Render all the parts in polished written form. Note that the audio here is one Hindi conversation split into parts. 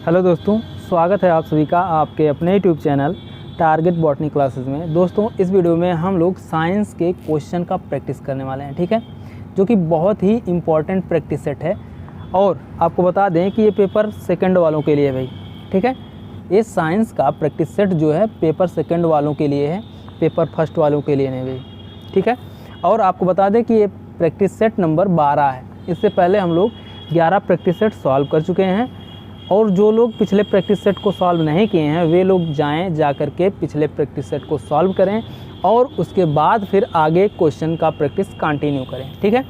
हेलो दोस्तों, स्वागत है आप सभी का आपके अपने YouTube channel target botany classes में। दोस्तों, इस वीडियो में हम लोग साइंस के क्वेश्चन का प्रैक्टिस करने वाले हैं, ठीक है, जो कि बहुत ही इम्पॉर्टेंट प्रैक्टिस सेट है। और आपको बता दें कि ये पेपर सेकंड वालों के लिए है भाई, ठीक है। ये साइंस का प्रैक्टिस सेट जो है पेपर सेकंड वालों के लिए है, पेपर फर्स्ट वालों के लिए नहीं भाई, ठीक है। और आपको बता दें कि ये प्रैक्टिस सेट नंबर 12 है। इससे पहले हम लोग 11 प्रैक्टिस सेट सॉल्व कर चुके हैं। और जो लोग पिछले प्रैक्टिस सेट को सॉल्व नहीं किए हैं वे लोग जा कर के पिछले प्रैक्टिस सेट को सॉल्व करें और उसके बाद फिर आगे क्वेश्चन का प्रैक्टिस कंटिन्यू करें, ठीक है।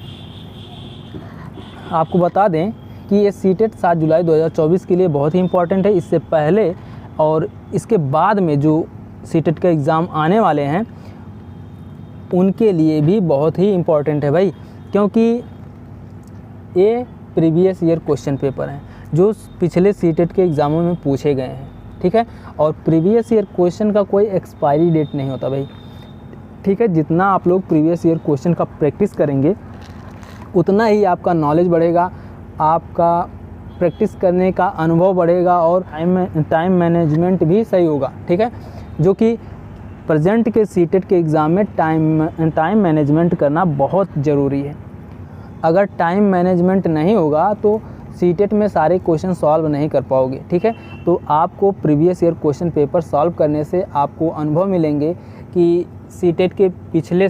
आपको बता दें कि ये सीटेट 7 जुलाई 2024 के लिए बहुत ही इम्पॉर्टेंट है। इससे पहले और इसके बाद में जो सीटेट का एग्ज़ाम आने वाले हैं उनके लिए भी बहुत ही इम्पॉर्टेंट है भाई, क्योंकि ये प्रीवियस ईयर क्वेश्चन पेपर हैं जो पिछले सीटेट के एग्ज़ामों में पूछे गए हैं, ठीक है। और प्रीवियस ईयर क्वेश्चन का कोई एक्सपायरी डेट नहीं होता भाई, ठीक है। जितना आप लोग प्रीवियस ईयर क्वेश्चन का प्रैक्टिस करेंगे उतना ही आपका नॉलेज बढ़ेगा, आपका प्रैक्टिस करने का अनुभव बढ़ेगा और टाइम मैनेजमेंट भी सही होगा, ठीक है। जो कि प्रेजेंट के सीटेट के एग्ज़ाम में टाइम मैनेजमेंट करना बहुत ज़रूरी है। अगर टाइम मैनेजमेंट नहीं होगा तो सीटेट में सारे क्वेश्चन सॉल्व नहीं कर पाओगे, ठीक है। तो आपको previous year question paper solve करने से आपको अनुभव मिलेंगे कि सीटेट के पिछले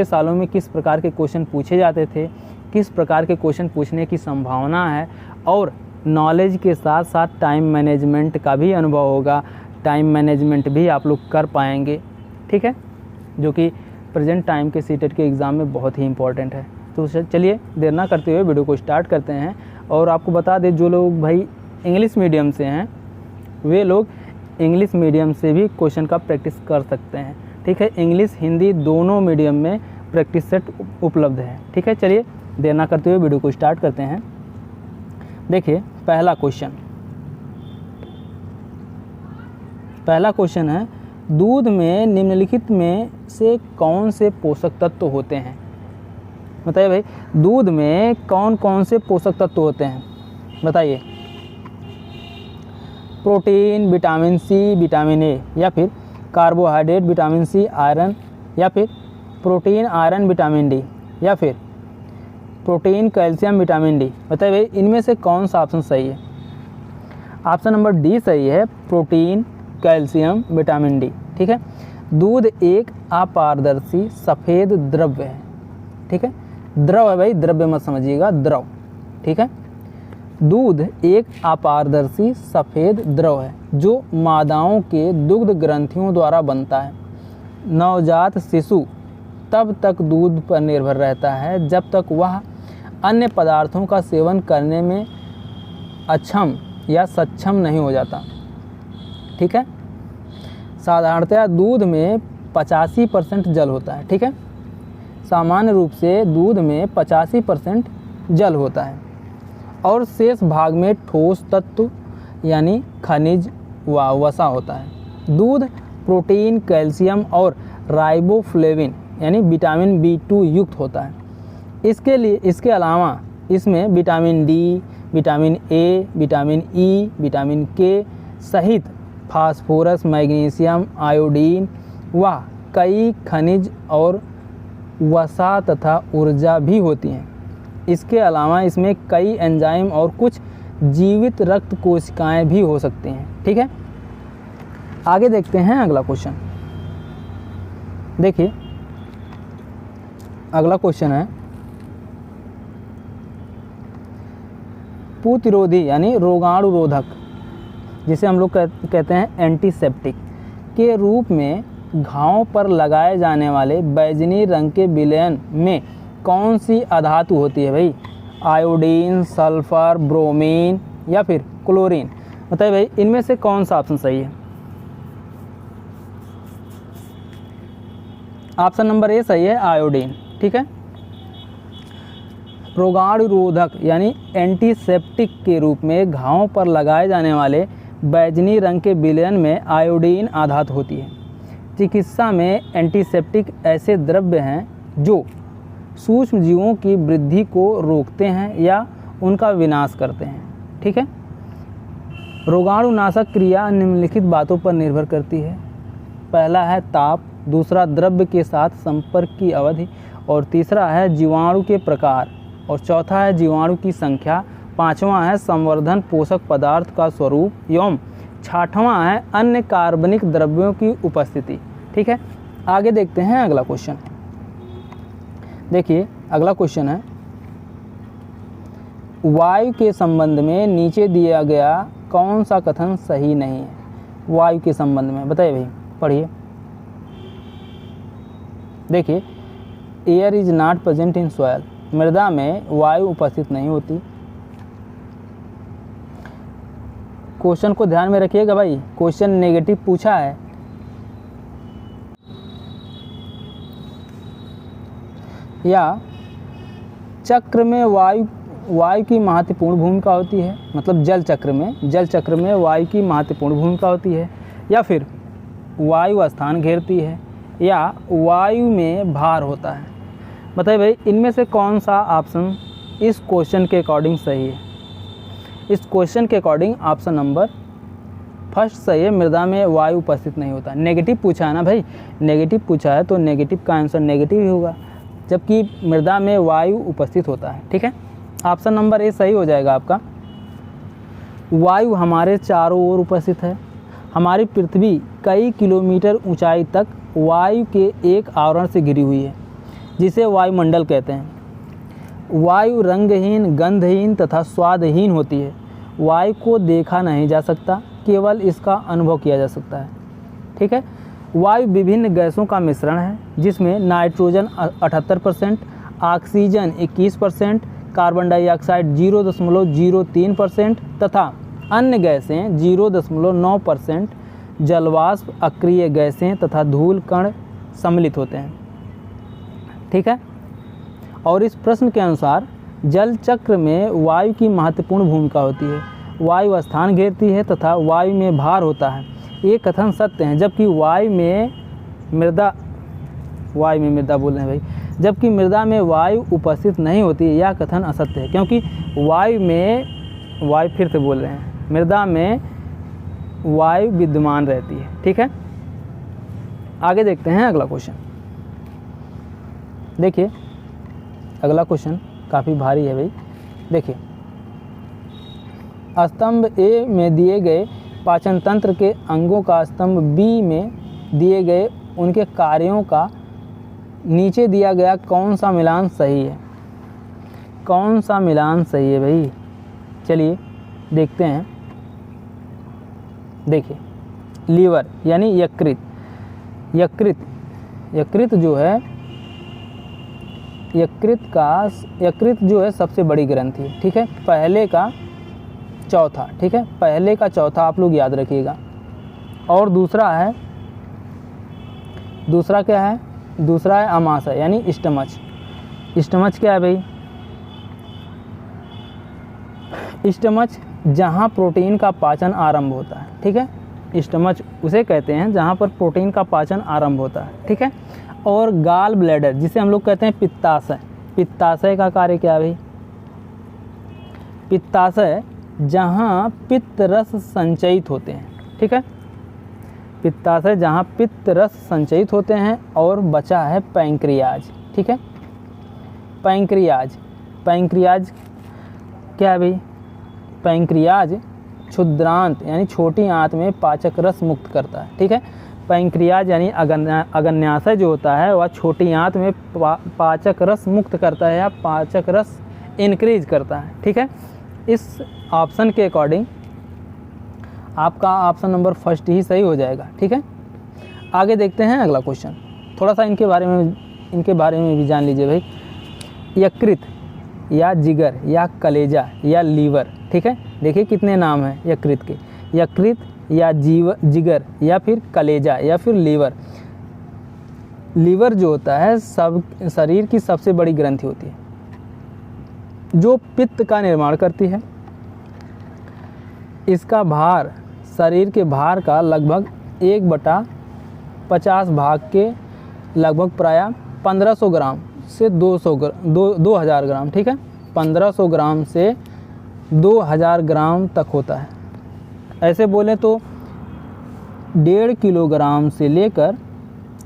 सालों में किस प्रकार के क्वेश्चन पूछे जाते थे, किस प्रकार के क्वेश्चन पूछने की संभावना है, और नॉलेज के साथ साथ टाइम मैनेजमेंट का भी अनुभव होगा। टाइम मैनेजमेंट भी आप लोग कर पाएंगे, ठीक है, जो कि प्रेजेंट टाइम के सीटेट के एग्ज़ाम में बहुत ही इम्पॉर्टेंट है। तो चलिए देर ना करते हुए वीडियो को स्टार्ट करते हैं। और आपको बता दें जो लोग भाई इंग्लिश मीडियम से हैं वे लोग इंग्लिश मीडियम से भी क्वेश्चन का प्रैक्टिस कर सकते हैं, ठीक है। इंग्लिश हिंदी दोनों मीडियम में प्रैक्टिस सेट उपलब्ध है, ठीक है। चलिए देर ना करते हुए वीडियो को स्टार्ट करते हैं। देखिए पहला क्वेश्चन है, दूध में निम्नलिखित में से कौन से पोषक तत्व होते हैं? बताइए भाई, दूध में कौन कौन से पोषक तत्व होते हैं, बताइए। Protein, vitamin C, vitamin A, या फिर कार्बोहाइड्रेट, विटामिन सी, आयरन, या फिर प्रोटीन, आयरन, विटामिन डी, या फिर प्रोटीन, कैल्शियम, विटामिन डी। बताइए भाई इनमें से कौन सा ऑप्शन सही है? ऑप्शन नंबर डी सही है, प्रोटीन, कैल्शियम, विटामिन डी, ठीक है। दूध एक अपारदर्शी सफ़ेद द्रव्य है, ठीक है। द्रव है भाई, द्रव्य मत समझिएगा, द्रव, ठीक है। दूध एक अपारदर्शी सफ़ेद द्रव है जो मादाओं के दुग्ध ग्रंथियों द्वारा बनता है। नवजात शिशु तब तक दूध पर निर्भर रहता है जब तक वह अन्य पदार्थों का सेवन करने में अक्षम या सक्षम नहीं हो जाता, ठीक है। साधारणतया दूध में 85% जल होता है, ठीक है। सामान्य रूप से दूध में 85% जल होता है और शेष भाग में ठोस तत्व यानी खनिज व वसा होता है। दूध प्रोटीन, कैल्शियम और राइबोफ्लेविन यानी विटामिन B2 युक्त होता है। इसके अलावा इसमें vitamin D, vitamin A, vitamin E, vitamin के सहित फास्फोरस, मैग्नीशियम, आयोडीन व कई खनिज और वसा तथा ऊर्जा भी होती हैं। इसके अलावा इसमें कई एंजाइम और कुछ जीवित रक्त कोशिकाएं भी हो सकती हैं, ठीक है। आगे देखते हैं अगला क्वेश्चन। देखिए अगला क्वेश्चन है, प्रतिरोधी यानी रोगाणुरोधक, जिसे हम लोग कहते हैं एंटीसेप्टिक के रूप में घावों पर लगाए जाने वाले बैगनी रंग के विलयन में कौन सी अधातु होती है भाई? आयोडीन, सल्फर, ब्रोमीन, या फिर क्लोरीन। बताइए भाई इनमें से कौन सा ऑप्शन सही है? ऑप्शन नंबर ए सही है, आयोडीन, ठीक है। रोगाणुरोधक यानी एंटीसेप्टिक के रूप में घावों पर लगाए जाने वाले बैगनी रंग के विलयन में आयोडीन आधातु होती है। चिकित्सा में एंटीसेप्टिक ऐसे द्रव्य हैं जो सूक्ष्म जीवों की वृद्धि को रोकते हैं या उनका विनाश करते हैं, ठीक है। रोगाणुनाशक क्रिया निम्नलिखित बातों पर निर्भर करती है। पहला है ताप, दूसरा द्रव्य के साथ संपर्क की अवधि, और तीसरा है जीवाणु के प्रकार, और चौथा है जीवाणु की संख्या, पांचवा है संवर्धन पोषक पदार्थ का स्वरूप एवं छठवां है अन्य कार्बनिक द्रव्यों की उपस्थिति। ठीक है, आगे देखते हैं अगला क्वेश्चन। देखिए अगला क्वेश्चन है, वायु के संबंध में नीचे दिया गया कौन सा कथन सही नहीं है? वायु के संबंध में बताइए भाई, पढ़िए। देखिए, air is not present in soil, मृदा में वायु उपस्थित नहीं होती। क्वेश्चन को ध्यान में रखिएगा भाई, क्वेश्चन नेगेटिव पूछा है। या चक्र में वायु की महत्वपूर्ण भूमिका होती है, मतलब जल चक्र में वायु की महत्वपूर्ण भूमिका होती है, या फिर वायु स्थान घेरती है, या वायु में भार होता है। बताइए भाई, इनमें से कौन सा ऑप्शन इस क्वेश्चन के अकॉर्डिंग सही है? इस क्वेश्चन के अकॉर्डिंग ऑप्शन नंबर फर्स्ट सही है, मृदा में वायु उपस्थित नहीं होता। नेगेटिव पूछा है ना भाई, नेगेटिव पूछा है तो नेगेटिव का आंसर नेगेटिव ही होगा, जबकि मृदा में वायु उपस्थित होता है। ठीक है, ऑप्शन नंबर ए सही हो जाएगा आपका। वायु हमारे चारों ओर उपस्थित है। हमारी पृथ्वी कई किलोमीटर ऊंचाई तक वायु के एक आवरण से घिरी हुई है, जिसे वायुमंडल कहते हैं। वायु रंगहीन, गंधहीन तथा स्वादहीन होती है। वायु को देखा नहीं जा सकता, केवल इसका अनुभव किया जा सकता है। ठीक है, वायु विभिन्न गैसों का मिश्रण है, जिसमें नाइट्रोजन 78%, ऑक्सीजन 21%, कार्बन डाइऑक्साइड 0.03% तथा अन्य गैसें 0.9%, जलवाष्प, अक्रिय गैसें तथा धूल कण सम्मिलित होते हैं। ठीक है, और इस प्रश्न के अनुसार जल चक्र में वायु की महत्वपूर्ण भूमिका होती है। वायु स्थान घेरती है तथा वायु में भार होता है। ये कथन सत्य हैं, जबकि वायु में मृदा बोल रहे हैं भाई, जबकि मृदा में वायु उपस्थित नहीं होती। यह कथन असत्य है, क्योंकि फिर से बोल रहे हैं, मृदा में वायु विद्यमान रहती है। ठीक है, आगे देखते हैं अगला क्वेश्चन। देखिए अगला क्वेश्चन काफ़ी भारी है भाई। देखिए, स्तंभ ए में दिए गए पाचन तंत्र के अंगों का स्तंभ बी में दिए गए उनके कार्यों का नीचे दिया गया कौन सा मिलान सही है? कौन सा मिलान सही है भाई? चलिए देखते हैं। देखिए, लीवर यानी यकृत जो है, यकृत जो है सबसे बड़ी ग्रंथि है। ठीक है, पहले का चौथा। ठीक है, पहले का चौथा आप लोग याद रखिएगा। और दूसरा क्या है? दूसरा है अमाशय यानी स्टमच। स्टमच क्या है भाई? स्टमच जहाँ प्रोटीन का पाचन आरंभ होता है। ठीक है, स्टमच उसे कहते हैं जहाँ पर प्रोटीन का पाचन आरंभ होता है। ठीक है, और गाल ब्लैडर जिसे हम लोग कहते हैं पित्ताशय। पित्ताशय का कार्य क्या है भाई? पित्ताशय जहाँ पित्त रस संचयित होते हैं। ठीक है, पित्ताशय जहाँ पित्त रस संचयित होते हैं। और बचा है पैंक्रियाज। ठीक है, पैंक्रियाज क्या है भाई? पैंक्रियाज क्षुद्रांत यानी छोटी आंत में पाचक रस मुक्त करता है। ठीक है, पैंक्रियाज यानी अग्न्याशय जो होता है वह छोटी आंत में पाचक रस मुक्त करता है या पाचक रस इंक्रीज करता है। ठीक है, इस ऑप्शन के अकॉर्डिंग आपका ऑप्शन नंबर फर्स्ट ही सही हो जाएगा। ठीक है, आगे देखते हैं अगला क्वेश्चन। थोड़ा सा इनके बारे में भी जान लीजिए भाई। यकृत या जिगर या कलेजा या लीवर। ठीक है, देखिए कितने नाम हैं यकृत के। यकृत या जिगर या फिर कलेजा या फिर लीवर। लीवर जो होता है शरीर की सबसे बड़ी ग्रंथि होती है जो पित्त का निर्माण करती है। इसका भार शरीर के भार का लगभग 1/50 भाग के लगभग प्राय 1500 ग्राम से 2000 ग्राम। ठीक है, 1500 ग्राम से 2000 ग्राम तक होता है। ऐसे बोलें तो 1.5 किलोग्राम से लेकर,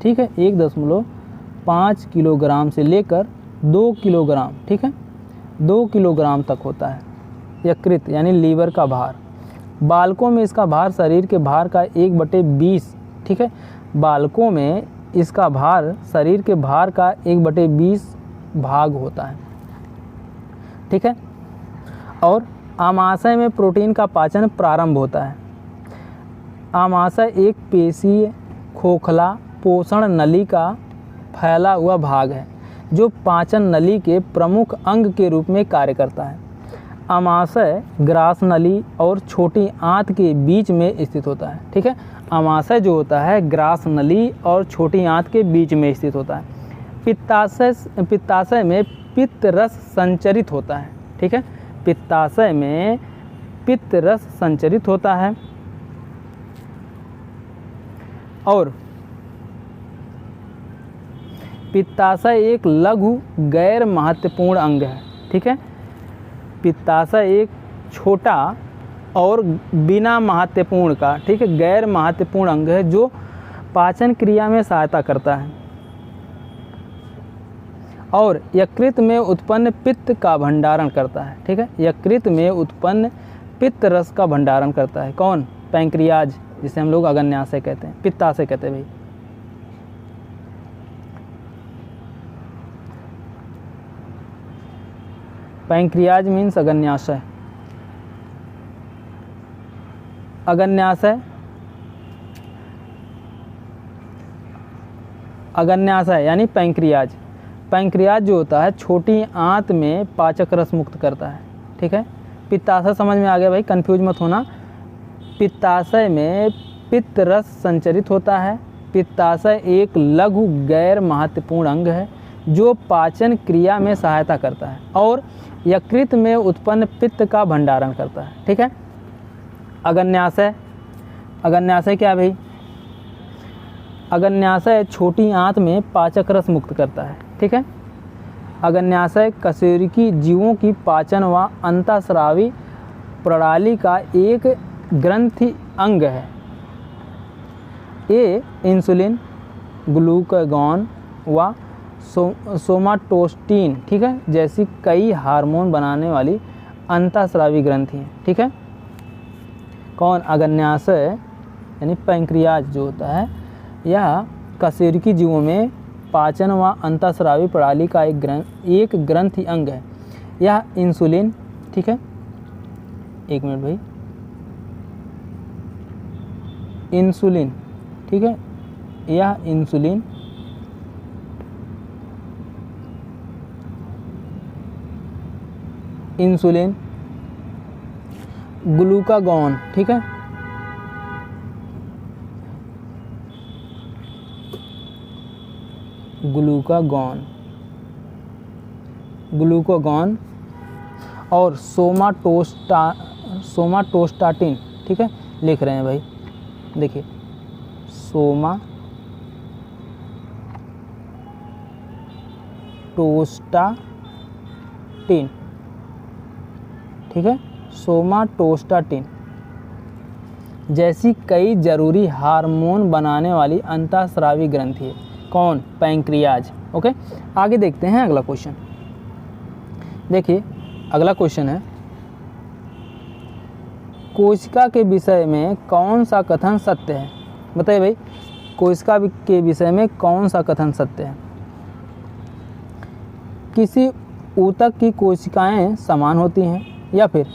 ठीक है, 1.5 किलोग्राम से लेकर 2 किलोग्राम, ठीक है, 2 किलोग्राम तक होता है यकृत यानी लीवर का भार। बालकों में इसका भार शरीर के भार का 1/20, ठीक है, बालकों में इसका भार शरीर के भार का 1/20 भाग होता है, ठीक है। और आमाशय में प्रोटीन का पाचन प्रारंभ होता है। आमाशय एक पेशीय खोखला पोषण नली का फैला हुआ भाग है जो पाचन नली के प्रमुख अंग के रूप में कार्य करता है। आमाशय ग्रास नली और छोटी आंत के बीच में स्थित होता है, ठीक है। आमाशय जो होता है ग्रास नली और छोटी आंत के बीच में स्थित होता है। पित्ताशय में पित्त रस संचरित होता है, ठीक है। पित्ताशय में पित्त रस संचरित होता है और पित्ताशय एक लघु गैर महत्वपूर्ण अंग है, ठीक है। पित्ताशय एक छोटा और बिना महत्वपूर्ण का, ठीक है, गैर महत्वपूर्ण अंग है जो पाचन क्रिया में सहायता करता है और यकृत में उत्पन्न पित्त का भंडारण करता है, ठीक है। यकृत में उत्पन्न पित्त रस का भंडारण करता है। कौन? पैंक्रियाज, जिसे हम लोग अग्न्याशय कहते हैं, पित्ताशय कहते हैं भाई। Pancreas means अग्न्याशय। अग्न्याशय यानी पैंक्रियाज। पैंक्रियाज जो होता है छोटी आंत में पाचक रस मुक्त करता है, ठीक है। पित्ताशय समझ में आ गया भाई, कंफ्यूज मत होना। पित्ताशय में पित्त रस संचरित होता है। पित्ताशय एक लघु गैर महत्वपूर्ण अंग है जो पाचन क्रिया में सहायता करता है और यकृत में उत्पन्न पित्त का भंडारण करता है, ठीक है। अग्न्याशय, अग्न्याशय क्या भाई? अग्न्याशय छोटी आंत में पाचक रस मुक्त करता है, ठीक है। अग्न्याशय कशेरुकी जीवों की पाचन व अंतःस्रावी प्रणाली का एक ग्रंथि अंग है। ये इंसुलिन, ग्लूकागॉन व सोमाटोस्टिन, ठीक है, जैसी कई हार्मोन बनाने वाली अंतःस्रावी ग्रंथि हैं, ठीक है। कौन? अग्न्याशय यानी पैंक्रियाज जो होता है यह कशेरुकी जीवों में पाचन व अंतःस्रावी प्रणाली का एक ग्रंथि अंग है। यह इंसुलिन, ठीक है, एक मिनट भाई, इंसुलिन, ठीक है, यह इंसुलिन ग्लूकागॉन, ठीक है, ग्लूकागॉन और सोमाटोस्टाटिन, ठीक है, लिख रहे हैं भाई, देखिए सोमाटोस्टाटिन, ठीक है, सोमाटोस्टाटिन जैसी कई जरूरी हार्मोन बनाने वाली अंतःस्रावी ग्रंथि है। कौन? पैंक्रियाज। ओके, आगे देखते हैं अगला क्वेश्चन। देखिए अगला क्वेश्चन है, कोशिका के विषय में कौन सा कथन सत्य है? बताइए भाई, कोशिका के विषय में कौन सा कथन सत्य है? किसी ऊतक की कोशिकाएं समान होती हैं, या फिर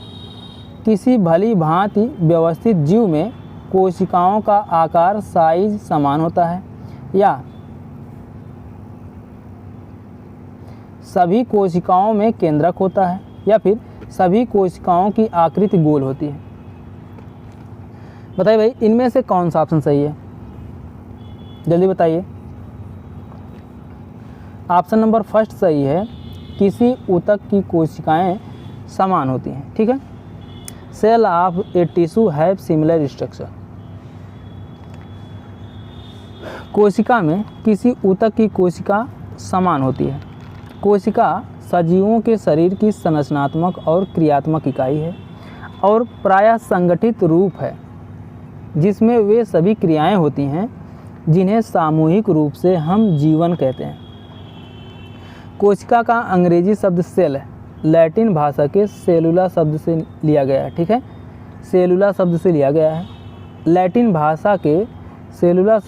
किसी भली भांति व्यवस्थित जीव में कोशिकाओं का आकार साइज समान होता है, या सभी कोशिकाओं में केंद्रक होता है, या फिर सभी कोशिकाओं की आकृति गोल होती है? बताइए भाई, इनमें से कौन सा ऑप्शन सही है? जल्दी बताइए। ऑप्शन नंबर फर्स्ट सही है, किसी ऊतक की कोशिकाएं समान होती हैं, ठीक है। Cell of a tissue have similar structure. कोशिका में किसी ऊतक की कोशिका समान होती है। कोशिका सजीवों के शरीर की संरचनात्मक और क्रियात्मक इकाई है और प्रायः संगठित रूप है, जिसमें वे सभी क्रियाएं होती हैं जिन्हें सामूहिक रूप से हम जीवन कहते हैं। कोशिका का अंग्रेजी शब्द सेल लैटिन भाषा के सेलुला शब्द से लिया गया है। ठीक है, सेलुला शब्द से लिया गया है। लैटिन भाषा के सेलुला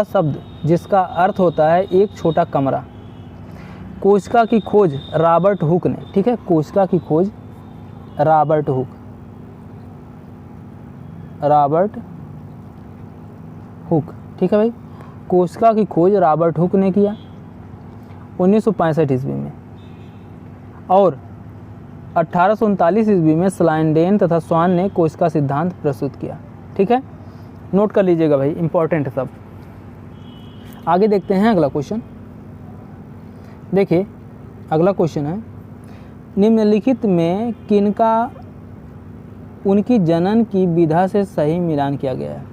शब्द जिसका अर्थ होता है एक छोटा कमरा। कोशिका की खोज रॉबर्ट हुक ने, ठीक है, कोशिका की खोज रॉबर्ट हुक, ठीक है भाई, कोशिका की खोज रॉबर्ट हुक ने किया 1965 ईस्वी में, और 1839 ईस्वी में स्लाइडेन तथा स्वान ने कोशिका सिद्धांत प्रस्तुत किया। ठीक है, नोट कर लीजिएगा भाई, इंपॉर्टेंट है सब। आगे देखते हैं अगला क्वेश्चन। देखिए अगला क्वेश्चन है, निम्नलिखित में किनका उनकी जनन की विधा से सही मिलान किया गया है।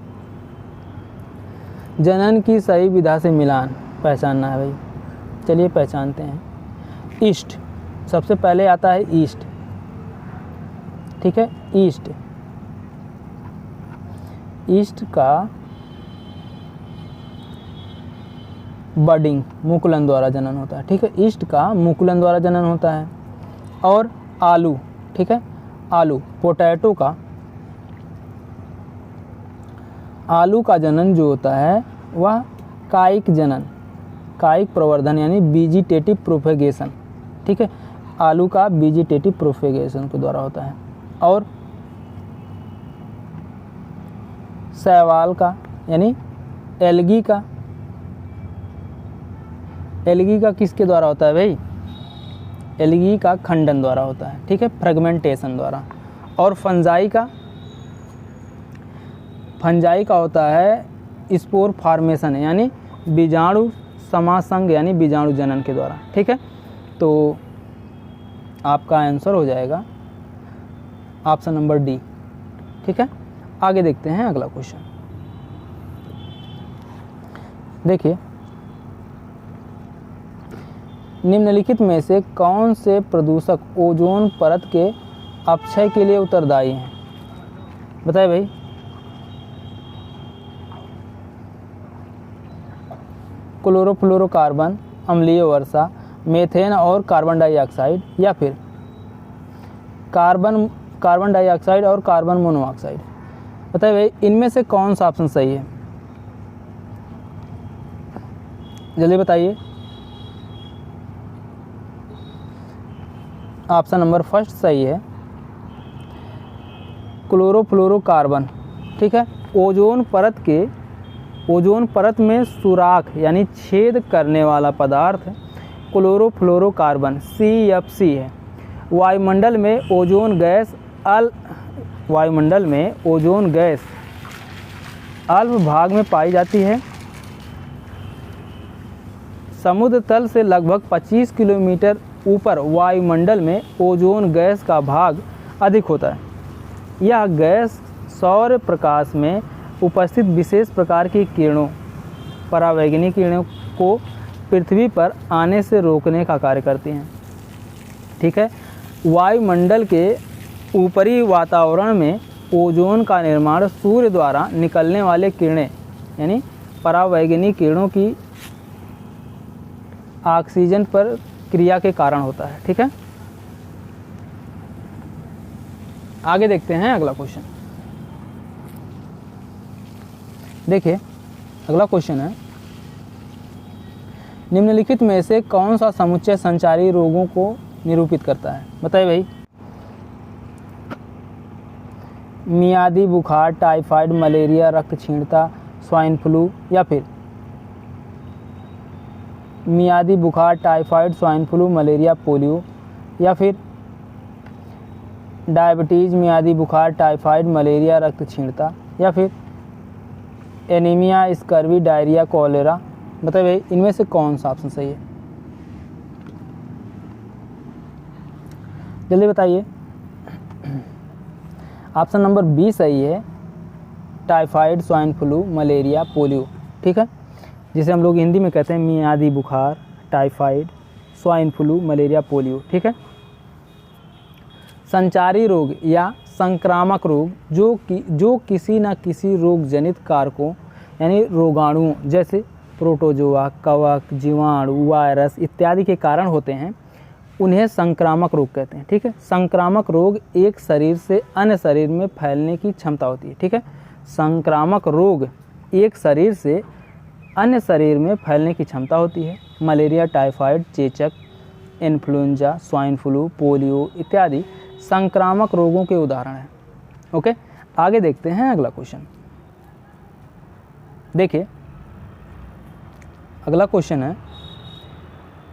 जनन की सही विधा से मिलान पहचानना है भाई, चलिए पहचानते हैं। ईस्ट, सबसे पहले आता है ईस्ट, ठीक है, ईस्ट का बडिंग मुकुलन द्वारा जनन होता है। ठीक है, ईस्ट का मुकुलन द्वारा जनन होता है। और आलू, ठीक है, आलू पोटैटो का, आलू का जनन जो होता है वह कायिक जनन, कायिक प्रवर्धन यानी वेजिटेटिव प्रोपेगेशन, ठीक है, आलू का वेजिटेटिव प्रोपेगेशन के द्वारा होता है। और शैवाल का यानी एल्गी का किसके द्वारा होता है भाई, एल्गी का खंडन द्वारा होता है। ठीक है, फ्रेगमेंटेशन द्वारा। और फंजाई का होता है स्पोर फॉर्मेशन यानी बीजाणु समासंग यानी बीजाणु जनन के द्वारा। ठीक है, तो आपका आंसर हो जाएगा ऑप्शन नंबर डी। ठीक है, आगे देखते हैं अगला क्वेश्चन। देखिए, निम्नलिखित में से कौन से प्रदूषक ओजोन परत के अपक्षय के लिए उत्तरदायी हैं, बताइए भाई। क्लोरोफ्लोरोकार्बन, अम्लीय वर्षा, मेथेन और कार्बन डाइऑक्साइड, या फिर कार्बन डाइऑक्साइड और कार्बन मोनोऑक्साइड। बताइए भाई, इनमें से कौन सा ऑप्शन सही है, जल्दी बताइए। ऑप्शन नंबर फर्स्ट सही है, क्लोरोफ्लोरोकार्बन। ठीक है, ओजोन परत में सुराख यानी छेद करने वाला पदार्थ क्लोरोफ्लोरोकार्बन CFC है। वायुमंडल में ओजोन गैस अल्प भाग में पाई जाती है। समुद्र तल से लगभग 25 किलोमीटर ऊपर वायुमंडल में ओजोन गैस का भाग अधिक होता है। यह गैस सौर प्रकाश में उपस्थित विशेष प्रकार की किरणों, परावैंगनी किरणों को पृथ्वी पर आने से रोकने का कार्य करती हैं। ठीक है, वायुमंडल के ऊपरी वातावरण में ओजोन का निर्माण सूर्य द्वारा निकलने वाले किरणें यानी परावैंगनी किरणों की ऑक्सीजन पर क्रिया के कारण होता है। ठीक है, आगे देखते हैं अगला क्वेश्चन। देखिए अगला क्वेश्चन है, निम्नलिखित में से कौन सा समुच्चय संचारी रोगों को निरूपित करता है, बताइए भाई। मियादी बुखार, टाइफाइड, मलेरिया, रक्तक्षीणता, स्वाइन फ्लू, या फिर मियादी बुखार, typhoid, swine flu, malaria, polio, या फिर डायबिटीज़, मियादी बुखार, टाइफाइड, मलेरिया, रक्तक्षीणता, या फिर एनीमिया, स्कर्वी, डायरिया, कॉलेरा। बताइए भाई, इनमें से कौन सा ऑप्शन सही है, जल्दी बताइए। ऑप्शन नंबर बी सही है, typhoid, swine flu, malaria, polio. ठीक है, जिसे हम लोग हिंदी में कहते हैं मियादी बुखार, typhoid, swine flu, malaria, polio. ठीक है, संचारी रोग या संक्रामक रोग जो किसी न किसी रोग जनित कारकों यानी रोगाणुओं जैसे प्रोटोजोआ, कवक, जीवाणु, वायरस इत्यादि के कारण होते हैं, उन्हें संक्रामक रोग कहते हैं। ठीक है, संक्रामक रोग एक शरीर से अन्य शरीर में फैलने की क्षमता होती है। ठीक है, संक्रामक रोग एक शरीर से अन्य शरीर में फैलने की क्षमता होती है। मलेरिया, टाइफाइड, चेचक, इन्फ्लुएंजा, स्वाइन फ्लू, पोलियो इत्यादि संक्रामक रोगों के उदाहरण हैं। ओके, आगे देखते हैं अगला क्वेश्चन। देखिए अगला क्वेश्चन है,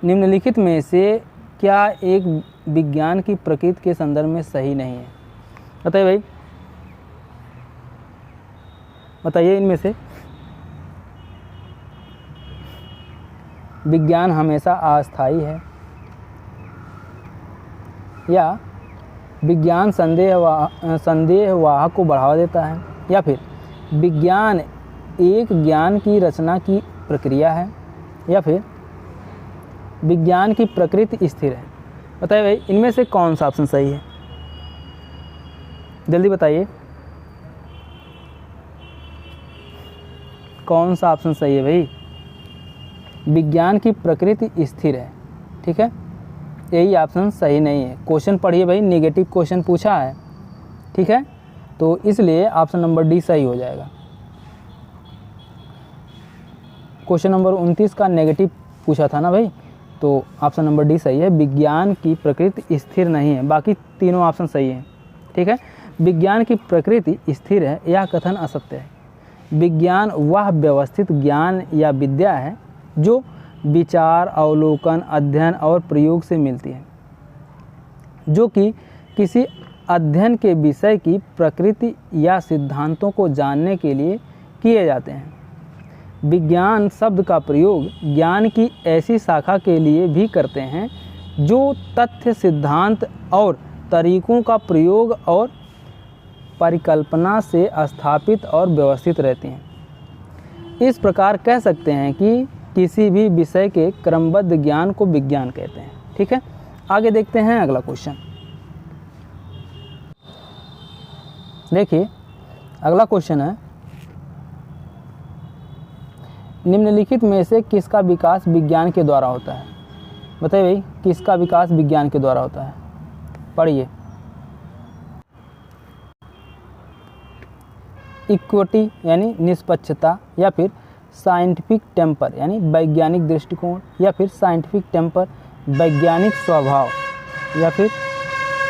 निम्नलिखित में से क्या एक विज्ञान की प्रकृति के संदर्भ में सही नहीं है? बताइए भाई, बताइए इनमें से विज्ञान हमेशा अस्थायी है, या विज्ञान संदेहवाहक को बढ़ावा देता है, या फिर विज्ञान एक ज्ञान की रचना की प्रक्रिया है, या फिर विज्ञान की प्रकृति स्थिर है? बताइए भाई, इनमें से कौन सा ऑप्शन सही है? जल्दी बताइए कौन सा ऑप्शन सही है भाई? विज्ञान की प्रकृति स्थिर है। ठीक है, यही ऑप्शन सही नहीं है। क्वेश्चन पढ़िए भाई, नेगेटिव क्वेश्चन पूछा है। ठीक है, तो इसलिए ऑप्शन नंबर डी सही हो जाएगा। क्वेश्चन नंबर 29 का नेगेटिव पूछा था ना भाई, तो ऑप्शन नंबर डी सही है। विज्ञान की प्रकृति स्थिर नहीं है, बाकी तीनों ऑप्शन सही हैं। ठीक है, विज्ञान की प्रकृति स्थिर है यह कथन असत्य है। विज्ञान वह व्यवस्थित ज्ञान या विद्या है जो विचार, अवलोकन, अध्ययन और प्रयोग से मिलती है, जो कि किसी अध्ययन के विषय की प्रकृति या सिद्धांतों को जानने के लिए किए जाते हैं। विज्ञान शब्द का प्रयोग ज्ञान की ऐसी शाखा के लिए भी करते हैं जो तथ्य, सिद्धांत और तरीकों का प्रयोग और परिकल्पना से स्थापित और व्यवस्थित रहते हैं। इस प्रकार कह सकते हैं कि किसी भी विषय के क्रमबद्ध ज्ञान को विज्ञान कहते हैं। ठीक है, आगे देखते हैं अगला क्वेश्चन। देखिए अगला क्वेश्चन है, निम्नलिखित में से किसका विकास विज्ञान के द्वारा होता है? बताइए भाई, किसका विकास विज्ञान के द्वारा होता है? पढ़िए। इक्विटी यानी निष्पक्षता, या फिर साइंटिफिक टेम्पर यानी वैज्ञानिक दृष्टिकोण, या फिर साइंटिफिक टेम्पर वैज्ञानिक स्वभाव, या फिर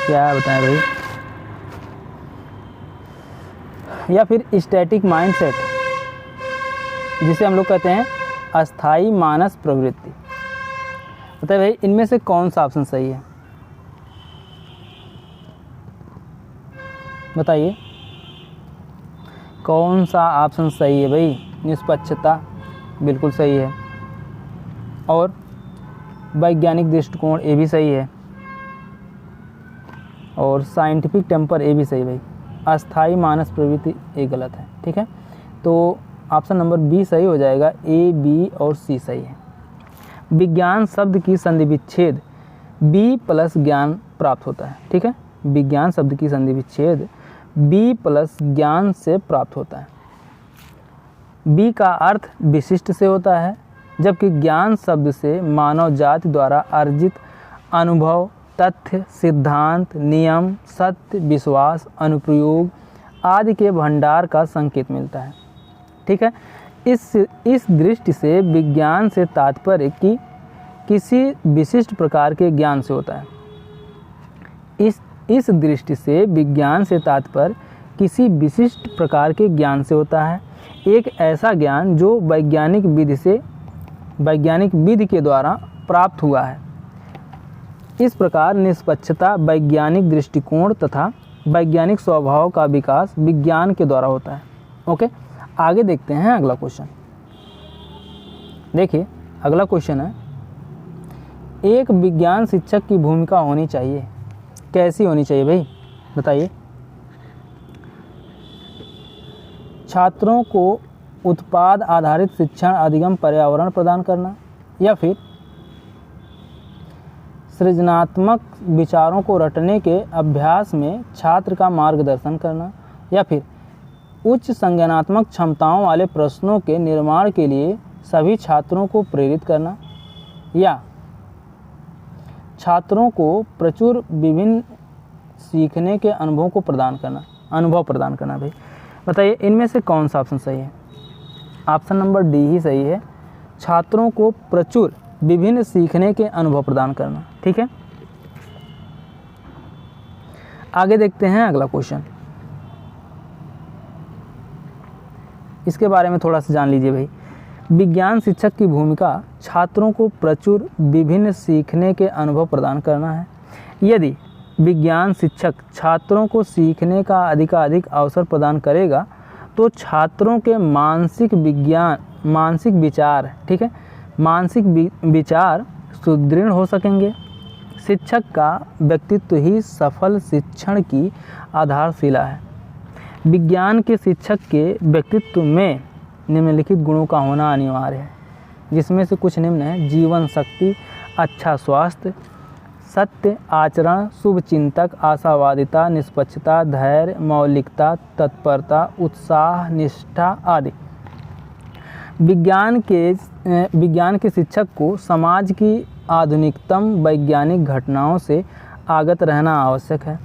क्या बताएं भाई, या फिर स्टैटिक माइंडसेट जिसे हम लोग कहते हैं अस्थाई मानस प्रवृत्ति। बताइए भाई, इनमें से कौन सा ऑप्शन सही है? बताइए कौन सा ऑप्शन सही है भाई? निष्पक्षता बिल्कुल सही है, और वैज्ञानिक दृष्टिकोण ये भी सही है, और साइंटिफिक टेम्पर ये भी सही भाई। अस्थाई मानस प्रवृत्ति ये गलत है। ठीक है, तो ऑप्शन नंबर बी सही हो जाएगा। ए, बी और सी सही है। विज्ञान शब्द की संधि विच्छेद बी प्लस ज्ञान प्राप्त होता है। ठीक है, विज्ञान शब्द की संधि विच्छेद बी प्लस ज्ञान से प्राप्त होता है। बी का अर्थ विशिष्ट से होता है, जबकि ज्ञान शब्द से मानव जाति द्वारा अर्जित अनुभव, तथ्य, सिद्धांत, नियम, सत्य, विश्वास, अनुप्रयोग आदि के भंडार का संकेत मिलता है। ठीक है, इस दृष्टि से विज्ञान से तात्पर्य कि किसी विशिष्ट प्रकार के ज्ञान से होता है। इस दृष्टि से विज्ञान से तात्पर्य किसी विशिष्ट प्रकार के ज्ञान से होता है, एक ऐसा ज्ञान जो वैज्ञानिक विधि के द्वारा प्राप्त हुआ है। इस प्रकार निष्पक्षता, वैज्ञानिक दृष्टिकोण तथा वैज्ञानिक स्वभाव का विकास विज्ञान के द्वारा होता है। ओके, आगे देखते हैं अगला क्वेश्चन। देखिए अगला क्वेश्चन है, एक विज्ञान शिक्षक की भूमिका होनी चाहिए, कैसी होनी चाहिए भाई? बताइए। छात्रों को उत्पाद आधारित शिक्षण, अधिगम, पर्यावरण प्रदान करना, या फिर सृजनात्मक विचारों को रटने के अभ्यास में छात्र का मार्गदर्शन करना, या फिर उच्च संज्ञानात्मक क्षमताओं वाले प्रश्नों के निर्माण के लिए सभी छात्रों को प्रेरित करना, या छात्रों को प्रचुर विभिन्न सीखने के अनुभव प्रदान करना। भाई बताइए इनमें से कौन सा ऑप्शन सही है? ऑप्शन नंबर डी ही सही है, छात्रों को प्रचुर विभिन्न सीखने के अनुभव प्रदान करना। ठीक है, आगे देखते हैं अगला क्वेश्चन। इसके बारे में थोड़ा सा जान लीजिए भाई। विज्ञान शिक्षक की भूमिका छात्रों को प्रचुर विभिन्न सीखने के अनुभव प्रदान करना है। यदि विज्ञान शिक्षक छात्रों को सीखने का अधिकाधिक अवसर प्रदान करेगा तो छात्रों के मानसिक विचार सुदृढ़ हो सकेंगे। शिक्षक का व्यक्तित्व ही सफल शिक्षण की आधारशिला है। विज्ञान के शिक्षक के व्यक्तित्व में निम्नलिखित गुणों का होना अनिवार्य है, जिसमें से कुछ निम्न है: जीवन शक्ति, अच्छा स्वास्थ्य, सत्य आचरण, शुभ चिंतक, आशावादिता, निष्पक्षता, धैर्य, मौलिकता, तत्परता, उत्साह, निष्ठा आदि। विज्ञान के शिक्षक को समाज की आधुनिकतम वैज्ञानिक घटनाओं से अवगत रहना आवश्यक है।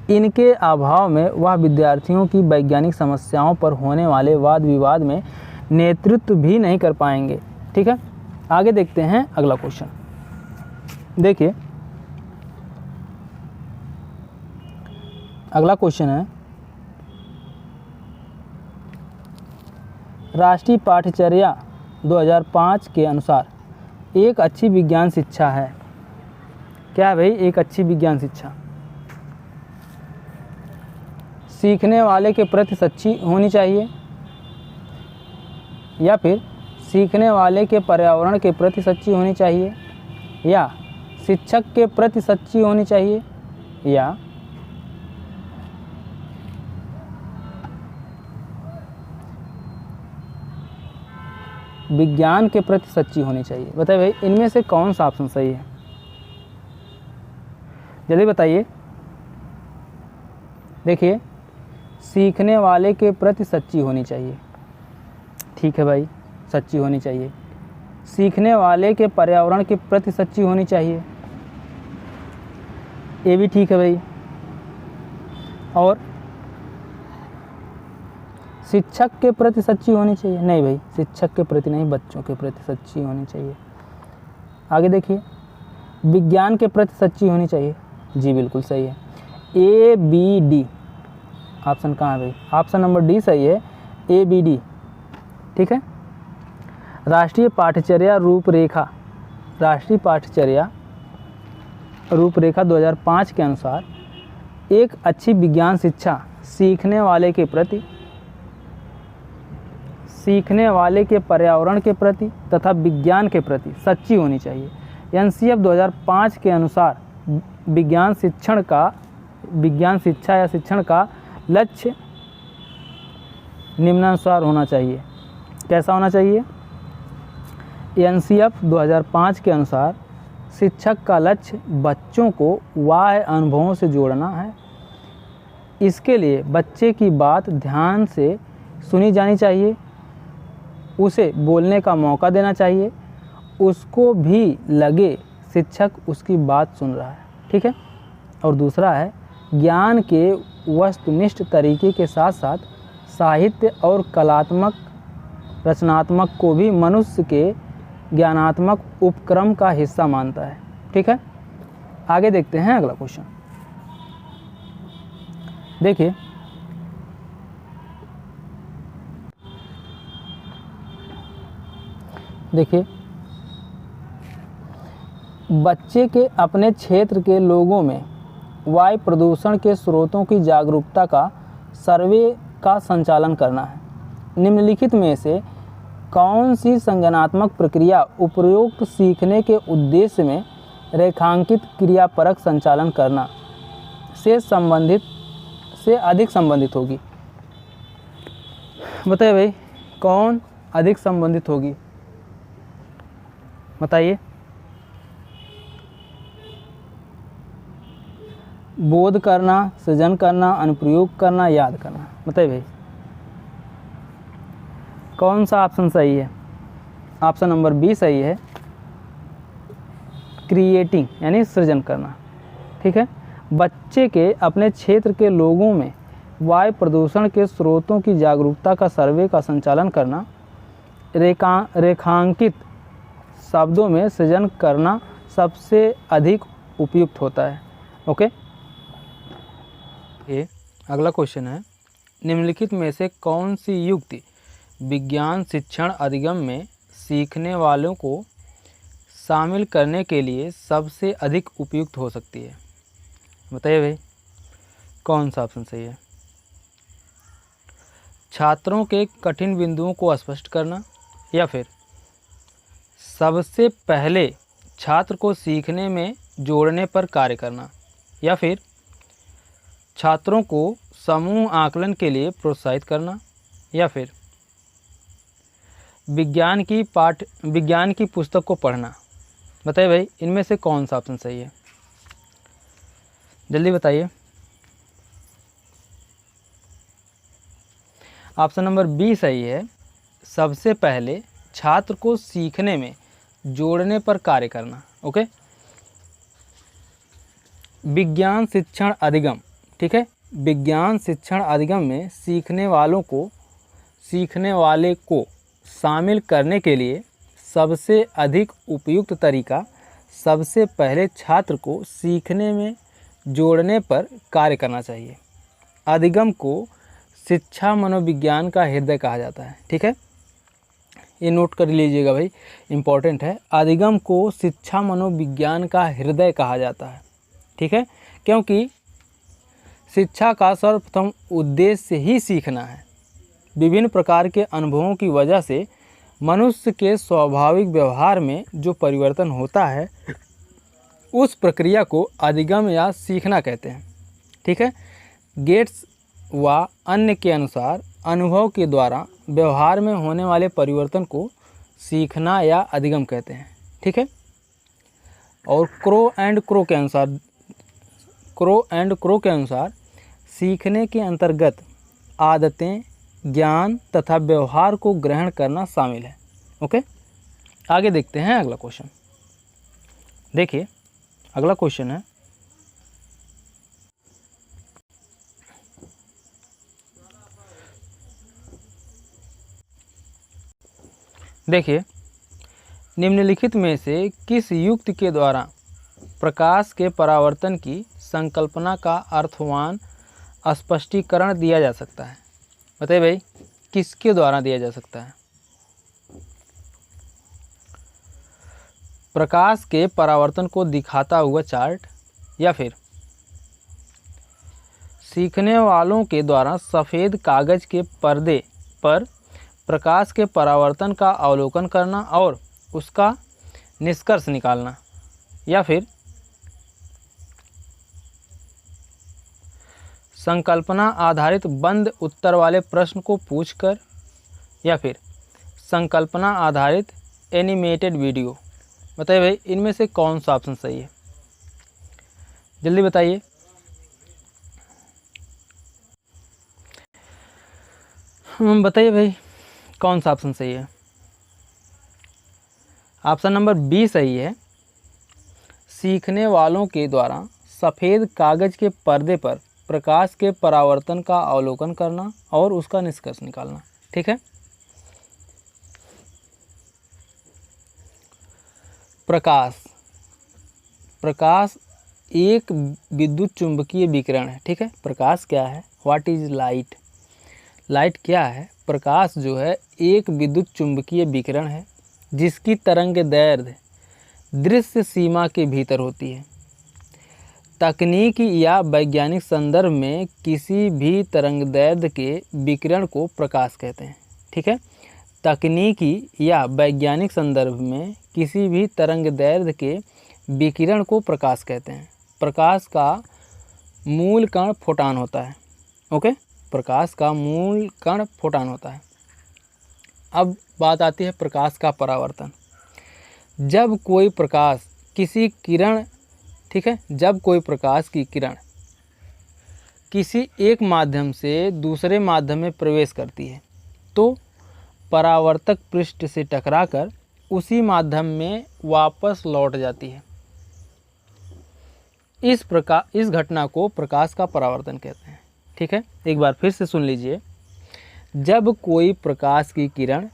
इनके अभाव में वह विद्यार्थियों की वैज्ञानिक समस्याओं पर होने वाले वाद विवाद में नेतृत्व भी नहीं कर पाएंगे। ठीक है, आगे देखते हैं अगला क्वेश्चन। देखिए अगला क्वेश्चन है, राष्ट्रीय पाठ्यचर्या 2005 के अनुसार एक अच्छी विज्ञान शिक्षा है। क्या है भाई एक अच्छी विज्ञान शिक्षा? सीखने वाले के प्रति सच्ची होनी चाहिए, या फिर सीखने वाले के पर्यावरण के प्रति सच्ची होनी चाहिए, या शिक्षक के प्रति सच्ची होनी चाहिए, या विज्ञान के प्रति सच्ची होनी चाहिए। बताइए भाई इनमें से कौन सा ऑप्शन सही है? जल्दी बताइए। देखिए सीखने वाले के प्रति सच्ची होनी चाहिए, ठीक है भाई, सच्ची होनी चाहिए। सीखने वाले के पर्यावरण के प्रति सच्ची होनी चाहिए, ये भी ठीक है भाई। और शिक्षक के प्रति सच्ची होनी चाहिए, नहीं भाई शिक्षक के प्रति नहीं, बच्चों के प्रति सच्ची होनी चाहिए। आगे देखिए, विज्ञान के प्रति सच्ची होनी चाहिए, जी बिल्कुल सही है। ए बी डी ऑप्शन कहाँ है भाई? ऑप्शन नंबर डी सही है, ए बी डी, ठीक है। राष्ट्रीय पाठ्यचर्या रूपरेखा 2005 के अनुसार एक अच्छी विज्ञान शिक्षा सीखने वाले के प्रति, सीखने वाले के पर्यावरण के प्रति तथा विज्ञान के प्रति सच्ची होनी चाहिए। एनसीएफ 2005 के अनुसार विज्ञान शिक्षा या शिक्षण का लक्ष्य निम्नानुसार होना चाहिए। कैसा होना चाहिए? एनसीएफ 2005 के अनुसार शिक्षक का लक्ष्य बच्चों को बाह्य अनुभवों से जोड़ना है। इसके लिए बच्चे की बात ध्यान से सुनी जानी चाहिए, उसे बोलने का मौका देना चाहिए, उसको भी लगे शिक्षक उसकी बात सुन रहा है, ठीक है। और दूसरा है, ज्ञान के वस्तुनिष्ठ तरीके के साथ साथ साहित्य और कलात्मक रचनात्मक को भी मनुष्य के ज्ञानात्मक उपक्रम का हिस्सा मानता है, ठीक है। आगे देखते हैं अगला क्वेश्चन। देखिए बच्चे के अपने क्षेत्र के लोगों में वायु प्रदूषण के स्रोतों की जागरूकता का सर्वे का संचालन करना है। निम्नलिखित में से कौन सी संज्ञानात्मक प्रक्रिया उपरोक्त सीखने के उद्देश्य में रेखांकित क्रियापरक संचालन करना से अधिक संबंधित होगी? बताइए भाई कौन अधिक संबंधित होगी? बताइए। बोध करना, सृजन करना, अनुप्रयोग करना, याद करना। बताइए भाई कौन सा ऑप्शन सही है? ऑप्शन नंबर बी सही है, क्रिएटिंग यानी सृजन करना। ठीक है। बच्चे के अपने क्षेत्र के लोगों में वायु प्रदूषण के स्रोतों की जागरूकता का सर्वे का संचालन करना, रेखांकित शब्दों में सृजन करना सबसे अधिक उपयुक्त होता है। ओके। ये अगला क्वेश्चन है, निम्नलिखित में से कौन सी युक्ति विज्ञान शिक्षण अधिगम में सीखने वालों को शामिल करने के लिए सबसे अधिक उपयुक्त हो सकती है? बताइए भाई कौन सा ऑप्शन सही है? छात्रों के कठिन बिंदुओं को स्पष्ट करना, या फिर सबसे पहले छात्र को सीखने में जोड़ने पर कार्य करना, या फिर छात्रों को समूह आकलन के लिए प्रोत्साहित करना, या फिर विज्ञान की पुस्तक को पढ़ना। बताइए भाई इनमें से कौन सा ऑप्शन सही है? जल्दी बताइए। ऑप्शन नंबर बी सही है, सबसे पहले छात्र को सीखने में जोड़ने पर कार्य करना। ओके। विज्ञान शिक्षण अधिगम, ठीक है, विज्ञान शिक्षण अधिगम में सीखने वाले को शामिल करने के लिए सबसे अधिक उपयुक्त तरीका सबसे पहले छात्र को सीखने में जोड़ने पर कार्य करना चाहिए। अधिगम को शिक्षा मनोविज्ञान का हृदय कहा जाता है। ठीक है, ये नोट कर लीजिएगा भाई, इम्पोर्टेंट है। अधिगम को शिक्षा मनोविज्ञान का हृदय कहा जाता है। ठीक है, क्योंकि शिक्षा का सर्वप्रथम उद्देश्य ही सीखना है। विभिन्न प्रकार के अनुभवों की वजह से मनुष्य के स्वाभाविक व्यवहार में जो परिवर्तन होता है उस प्रक्रिया को अधिगम या सीखना कहते हैं। ठीक है, गेट्स व अन्य के अनुसार अनुभव के द्वारा व्यवहार में होने वाले परिवर्तन को सीखना या अधिगम कहते हैं। ठीक है, और क्रो एंड क्रो के अनुसार सीखने के अंतर्गत आदतें, ज्ञान तथा व्यवहार को ग्रहण करना शामिल है। ओके, आगे देखते हैं अगला क्वेश्चन। देखिए अगला क्वेश्चन है, देखिए निम्नलिखित में से किस युक्ति के द्वारा प्रकाश के परावर्तन की संकल्पना का अर्थवान स्पष्टीकरण दिया जा सकता है? बताइए भाई किसके द्वारा दिया जा सकता है? प्रकाश के परावर्तन को दिखाता हुआ चार्ट, या फिर सीखने वालों के द्वारा सफ़ेद कागज के पर्दे पर प्रकाश के परावर्तन का अवलोकन करना और उसका निष्कर्ष निकालना, या फिर संकल्पना आधारित बंद उत्तर वाले प्रश्न को पूछकर, या फिर संकल्पना आधारित एनिमेटेड वीडियो। बताइए भाई इनमें से कौन सा ऑप्शन सही है? जल्दी बताइए। बताइए भाई कौन सा ऑप्शन सही है? ऑप्शन नंबर बी सही है, सीखने वालों के द्वारा सफ़ेद कागज के पर्दे पर प्रकाश के परावर्तन का अवलोकन करना और उसका निष्कर्ष निकालना। ठीक है, प्रकाश एक विद्युत चुंबकीय विकिरण है। ठीक है, प्रकाश क्या है? What is light? लाइट क्या है? प्रकाश जो है एक विद्युत चुंबकीय विकिरण है जिसकी तरंग दैर्ध्य दृश्य सीमा के भीतर होती है। तकनीकी या वैज्ञानिक संदर्भ में किसी भी तरंग दैर्ध्य के विकिरण को प्रकाश कहते हैं। ठीक है, तकनीकी या वैज्ञानिक संदर्भ में किसी भी तरंग दैर्ध्य के विकिरण को प्रकाश कहते हैं। प्रकाश का मूल कण फोटॉन होता है। ओके, प्रकाश का मूल कण फोटॉन होता है। अब बात आती है प्रकाश का परावर्तन। जब कोई प्रकाश किसी किरण, ठीक है, जब कोई प्रकाश की किरण किसी एक माध्यम से दूसरे माध्यम में प्रवेश करती है तो परावर्तक पृष्ठ से टकराकर उसी माध्यम में वापस लौट जाती है। इस घटना को प्रकाश का परावर्तन कहते हैं। ठीक है, एक बार फिर से सुन लीजिए। जब कोई प्रकाश की किरण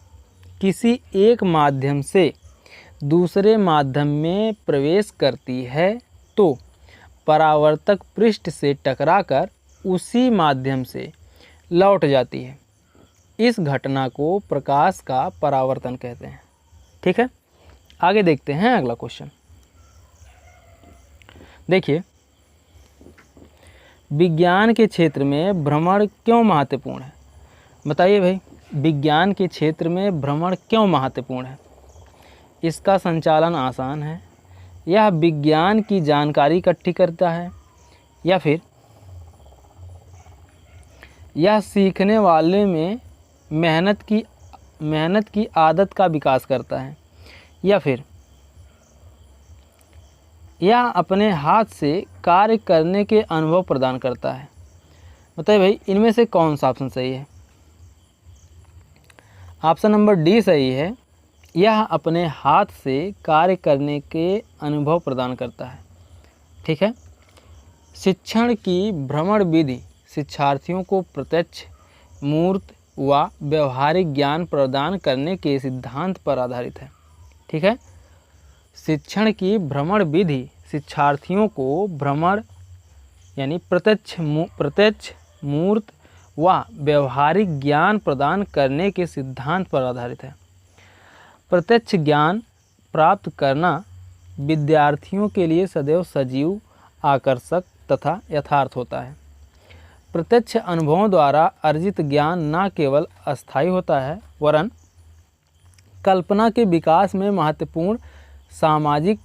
किसी एक माध्यम से दूसरे माध्यम में प्रवेश करती है तो परावर्तक पृष्ठ से टकराकर उसी माध्यम से लौट जाती है। इस घटना को प्रकाश का परावर्तन कहते हैं। ठीक है, आगे देखते हैं अगला क्वेश्चन। देखिए, विज्ञान के क्षेत्र में भ्रमण क्यों महत्वपूर्ण है? बताइए भाई, विज्ञान के क्षेत्र में भ्रमण क्यों महत्वपूर्ण है? इसका संचालन आसान है, यह विज्ञान की जानकारी इकट्ठी करता है, या फिर यह सीखने वाले में मेहनत की आदत का विकास करता है, या फिर यह अपने हाथ से कार्य करने के अनुभव प्रदान करता है। बताइए भाई, इनमें से कौन सा ऑप्शन सही है? ऑप्शन नंबर डी सही है, यह अपने हाथ से कार्य करने के अनुभव प्रदान करता है। ठीक है, शिक्षण की भ्रमण विधि शिक्षार्थियों को प्रत्यक्ष, मूर्त व व्यवहारिक ज्ञान प्रदान करने के सिद्धांत पर आधारित है। ठीक है, शिक्षण की भ्रमण विधि शिक्षार्थियों को भ्रमण यानी प्रत्यक्ष, मूर्त व व्यवहारिक ज्ञान प्रदान करने के सिद्धांत पर आधारित है। प्रत्यक्ष ज्ञान प्राप्त करना विद्यार्थियों के लिए सदैव सजीव, आकर्षक तथा यथार्थ होता है। प्रत्यक्ष अनुभवों द्वारा अर्जित ज्ञान न केवल अस्थायी होता है वरन कल्पना के विकास में महत्वपूर्ण सामाजिक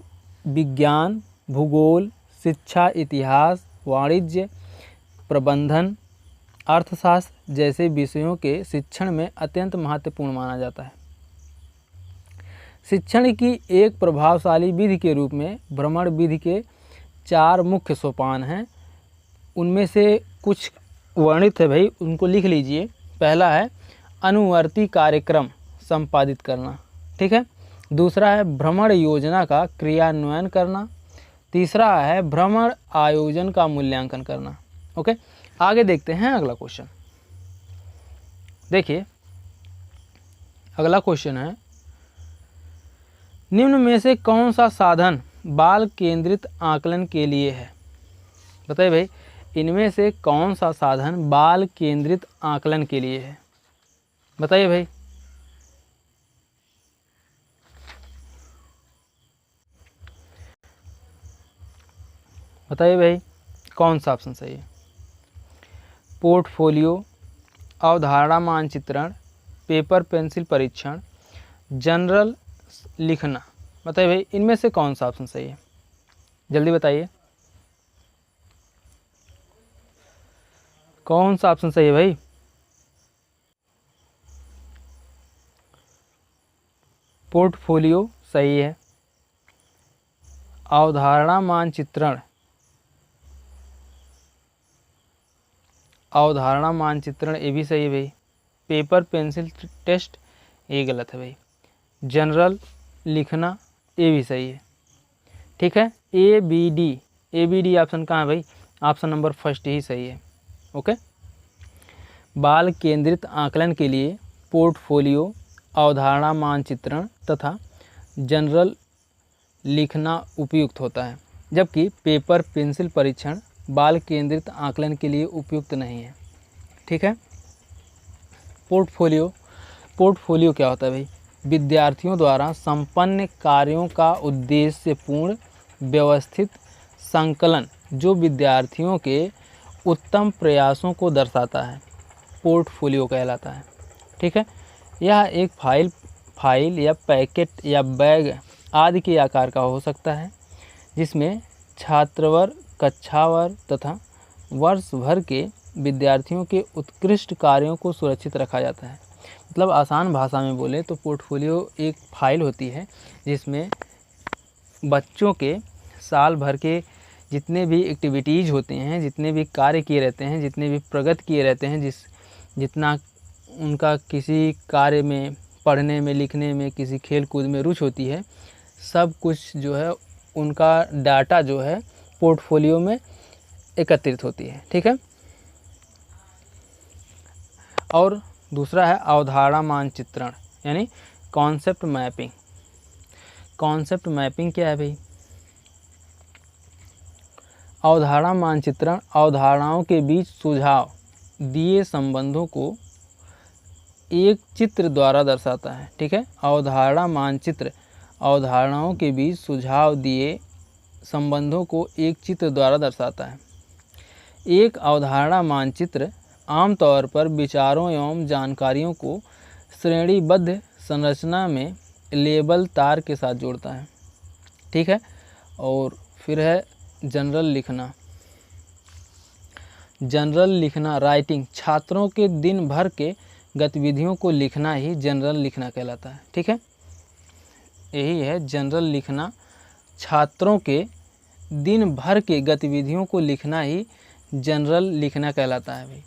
विज्ञान, भूगोल, शिक्षा, इतिहास, वाणिज्य, प्रबंधन, अर्थशास्त्र जैसे विषयों के शिक्षण में अत्यंत महत्वपूर्ण माना जाता है। शिक्षण की एक प्रभावशाली विधि के रूप में भ्रमण विधि के 4 मुख्य सोपान हैं। उनमें से कुछ वर्णित है भाई, उनको लिख लीजिए। पहला है अनुवर्ती कार्यक्रम संपादित करना। ठीक है, दूसरा है भ्रमण योजना का क्रियान्वयन करना। तीसरा है भ्रमण आयोजन का मूल्यांकन करना। ओके, आगे देखते हैं अगला क्वेश्चन। देखिए, अगला क्वेश्चन है, निम्न में से कौन सा साधन बाल केंद्रित आकलन के लिए है? बताइए भाई, इनमें से कौन सा साधन बाल केंद्रित आकलन के लिए है? बताइए भाई। बताइए भाई, कौन सा ऑप्शन सही है? पोर्टफोलियो, अवधारणा मानचित्रण, पेपर पेंसिल परीक्षण, जनरल लिखना। बताइए भाई, इनमें से कौन सा ऑप्शन सही है? जल्दी बताइए, कौन सा ऑप्शन सही है भाई? पोर्टफोलियो सही है, अवधारणा मानचित्रण ये भी सही है भाई। पेपर पेंसिल टेस्ट ये गलत है भाई। जनरल लिखना ये भी सही है। ठीक है, ए बी डी ऑप्शन कहाँ है भाई? ऑप्शन नंबर फर्स्ट ही सही है। ओके, बाल केंद्रित आकलन के लिए पोर्टफोलियो, अवधारणा मानचित्रण तथा जनरल लिखना उपयुक्त होता है, जबकि पेपर पेंसिल परीक्षण बाल केंद्रित आकलन के लिए उपयुक्त नहीं है। ठीक है, पोर्टफोलियो क्या होता है भाई? विद्यार्थियों द्वारा संपन्न कार्यों का उद्देश्यपूर्ण व्यवस्थित संकलन जो विद्यार्थियों के उत्तम प्रयासों को दर्शाता है, पोर्टफोलियो कहलाता है। ठीक है, यह एक फाइल या पैकेट या बैग आदि के आकार का हो सकता है, जिसमें छात्रवर्ग, कक्षावर तथा वर्ष भर के विद्यार्थियों के उत्कृष्ट कार्यों को सुरक्षित रखा जाता है। मतलब आसान भाषा में बोले तो पोर्टफोलियो एक फाइल होती है जिसमें बच्चों के साल भर के जितने भी एक्टिविटीज़ होते हैं, जितने भी कार्य किए रहते हैं, जितने भी प्रगति किए रहते हैं, जितना उनका किसी कार्य में, पढ़ने में, लिखने में, किसी खेल कूद में रुचि होती है, सब कुछ जो है उनका डाटा जो है पोर्टफोलियो में एकत्रित होती है। ठीक है। और दूसरा है अवधारणा मानचित्रण यानी कॉन्सेप्ट मैपिंग। कॉन्सेप्ट मैपिंग क्या है भाई? अवधारणा मानचित्रण अवधारणाओं के बीच सुझाव दिए संबंधों को एक चित्र द्वारा दर्शाता है। ठीक है। अवधारणा मानचित्र अवधारणाओं के बीच सुझाव दिए संबंधों को एक चित्र द्वारा दर्शाता है। एक अवधारणा मानचित्र आमतौर पर विचारों एवं जानकारियों को श्रेणीबद्ध संरचना में लेबल तार के साथ जोड़ता है। ठीक है। और फिर है जनरल लिखना। जनरल लिखना राइटिंग छात्रों के दिन भर के गतिविधियों को लिखना ही जनरल लिखना कहलाता है। ठीक है। यही है जनरल लिखना, छात्रों के दिन भर के गतिविधियों को लिखना ही जनरल लिखना कहलाता है भाई,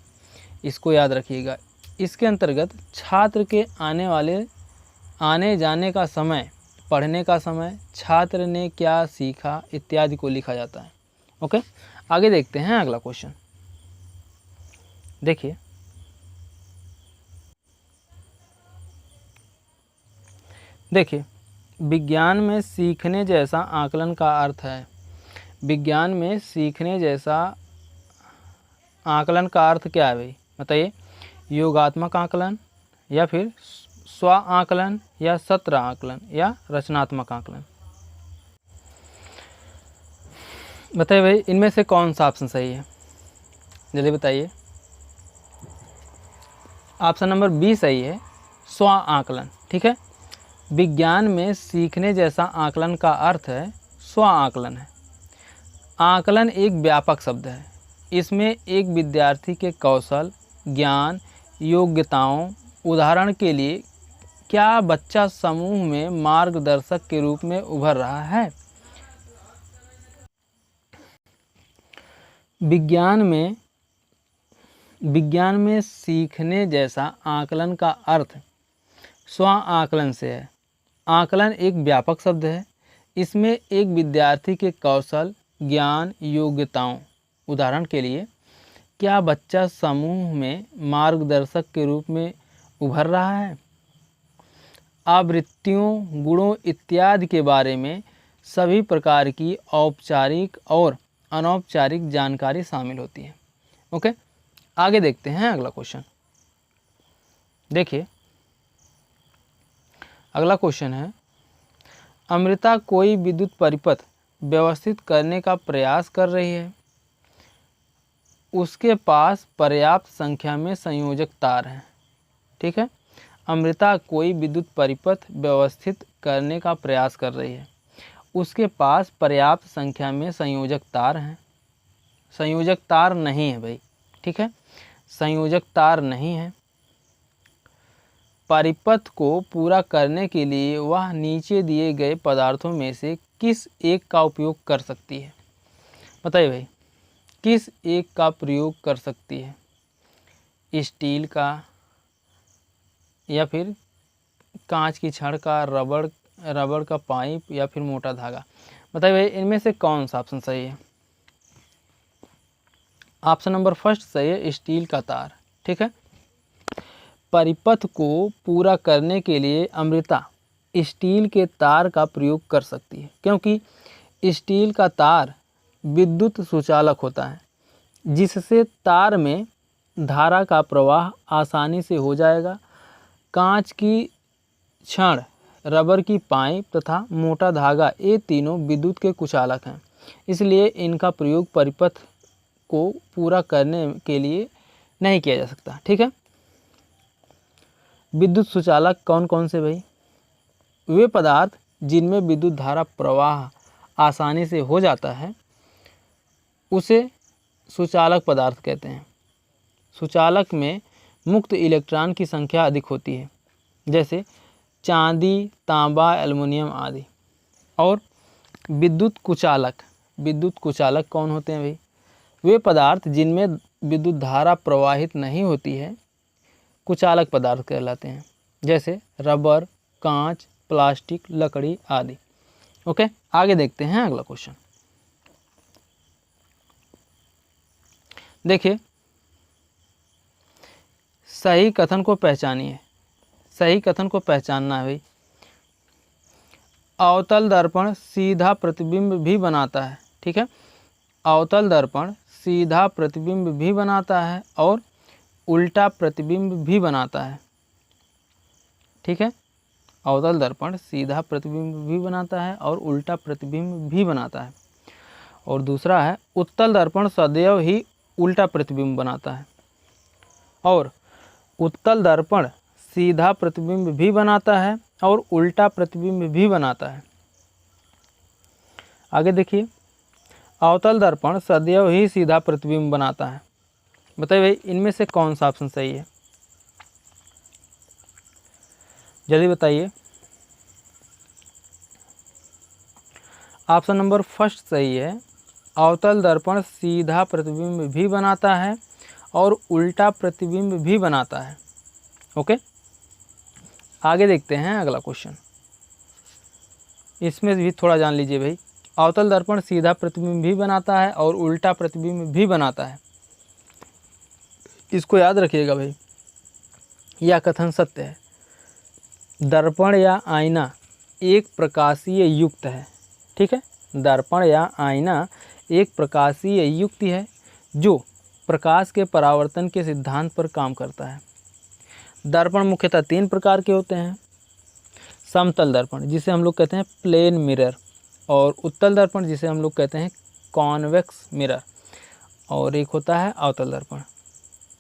इसको याद रखिएगा। इसके अंतर्गत छात्र के आने जाने का समय, पढ़ने का समय, छात्र ने क्या सीखा इत्यादि को लिखा जाता है। ओके, आगे देखते हैं अगला क्वेश्चन। देखिए, विज्ञान में सीखने जैसा आकलन का अर्थ है। विज्ञान में सीखने जैसा आकलन का अर्थ क्या है भाई? बताइए। योगात्मक आकलन या फिर स्व आकलन या सत्र आकलन या रचनात्मक आकलन? बताइए भाई, इनमें से कौन सा ऑप्शन सही है? जल्दी बताइए। ऑप्शन नंबर बी सही है, स्व आकलन। ठीक है। विज्ञान में सीखने जैसा आकलन का अर्थ है स्व आकलन है। आकलन एक व्यापक शब्द है। इसमें एक विद्यार्थी के कौशल, ज्ञान, योग्यताओं, उदाहरण के लिए क्या बच्चा समूह में मार्गदर्शक के रूप में उभर रहा है। विज्ञान में सीखने जैसा आकलन का अर्थ स्व आकलन से है। आकलन एक व्यापक शब्द है। इसमें एक विद्यार्थी के कौशल, ज्ञान, योग्यताओं, उदाहरण के लिए क्या बच्चा समूह में मार्गदर्शक के रूप में उभर रहा है। आवृत्तियों, गुणों इत्यादि के बारे में सभी प्रकार की औपचारिक और अनौपचारिक जानकारी शामिल होती है। ओके, आगे देखते हैं अगला क्वेश्चन। देखिए, अगला क्वेश्चन है, अमृता कोई विद्युत परिपथ व्यवस्थित करने का प्रयास कर रही है। उसके पास पर्याप्त संख्या में संयोजक तार हैं। ठीक है। अमृता कोई विद्युत परिपथ व्यवस्थित करने का प्रयास कर रही है। उसके पास पर्याप्त संख्या में संयोजक तार हैं। संयोजक तार नहीं है भाई। ठीक है। संयोजक तार नहीं है। परिपथ को पूरा करने के लिए वह नीचे दिए गए पदार्थों में से किस एक का उपयोग कर सकती है। बताइए भाई, किस एक का प्रयोग कर सकती है? स्टील का या फिर कांच की छड़ का, रबड़ का पाइप या फिर मोटा धागा? बताइए भाई, इनमें से कौन सा ऑप्शन सही है? ऑप्शन नंबर फर्स्ट सही है, स्टील का तार। ठीक है। परिपथ को पूरा करने के लिए अमृता स्टील के तार का प्रयोग कर सकती है, क्योंकि स्टील का तार विद्युत सुचालक होता है, जिससे तार में धारा का प्रवाह आसानी से हो जाएगा। कांच की छड़, रबर की पाइप तथा मोटा धागा ये तीनों विद्युत के कुचालक हैं, इसलिए इनका प्रयोग परिपथ को पूरा करने के लिए नहीं किया जा सकता। ठीक है। विद्युत सुचालक कौन कौन से भाई? वे पदार्थ जिनमें विद्युत धारा प्रवाह आसानी से हो जाता है उसे सुचालक पदार्थ कहते हैं। सुचालक में मुक्त इलेक्ट्रॉन की संख्या अधिक होती है, जैसे चांदी, तांबा, एल्युमिनियम आदि। और विद्युत कुचालक विद्युत कुचालक कौन होते हैं भाई? वे पदार्थ जिनमें विद्युत धारा प्रवाहित नहीं होती है कुचालक पदार्थ कहलाते हैं, जैसे रबर, कांच, प्लास्टिक, लकड़ी आदि। ओके, आगे देखते हैं अगला क्वेश्चन। देखिए, सही कथन को पहचानिए। सही कथन को पहचानना है भाई। अवतल दर्पण सीधा प्रतिबिंब भी बनाता है, ठीक है। अवतल दर्पण सीधा प्रतिबिंब भी बनाता है और उल्टा प्रतिबिंब भी बनाता है, ठीक है। अवतल दर्पण सीधा प्रतिबिंब भी बनाता है और उल्टा प्रतिबिंब भी बनाता है। और दूसरा है उत्तल दर्पण सदैव ही उल्टा प्रतिबिंब बनाता है और उत्तल दर्पण सीधा प्रतिबिंब भी बनाता है और उल्टा प्रतिबिंब भी बनाता है। आगे देखिए, अवतल दर्पण सदैव ही सीधा प्रतिबिंब बनाता है। बताइए भाई, इनमें से कौन सा ऑप्शन सही है? जल्दी बताइए। ऑप्शन नंबर फर्स्ट सही है। अवतल दर्पण सीधा प्रतिबिंब भी बनाता है और उल्टा प्रतिबिंब भी बनाता है। ओके, आगे देखते हैं अगला क्वेश्चन। इसमें भी थोड़ा जान लीजिए भाई। अवतल दर्पण सीधा प्रतिबिंब भी बनाता है और उल्टा प्रतिबिंब भी बनाता है। इसको याद रखिएगा भाई, यह कथन सत्य है। दर्पण या आईना एक प्रकाशीय युक्त है, ठीक है। दर्पण या आईना एक प्रकाशीय युक्ति है जो प्रकाश के परावर्तन के सिद्धांत पर काम करता है। दर्पण मुख्यतः 3 प्रकार के होते हैं। समतल दर्पण जिसे हम लोग कहते हैं प्लेन मिरर, और उत्तल दर्पण जिसे हम लोग कहते हैं कॉन्वेक्स मिरर, और एक होता है अवतल दर्पण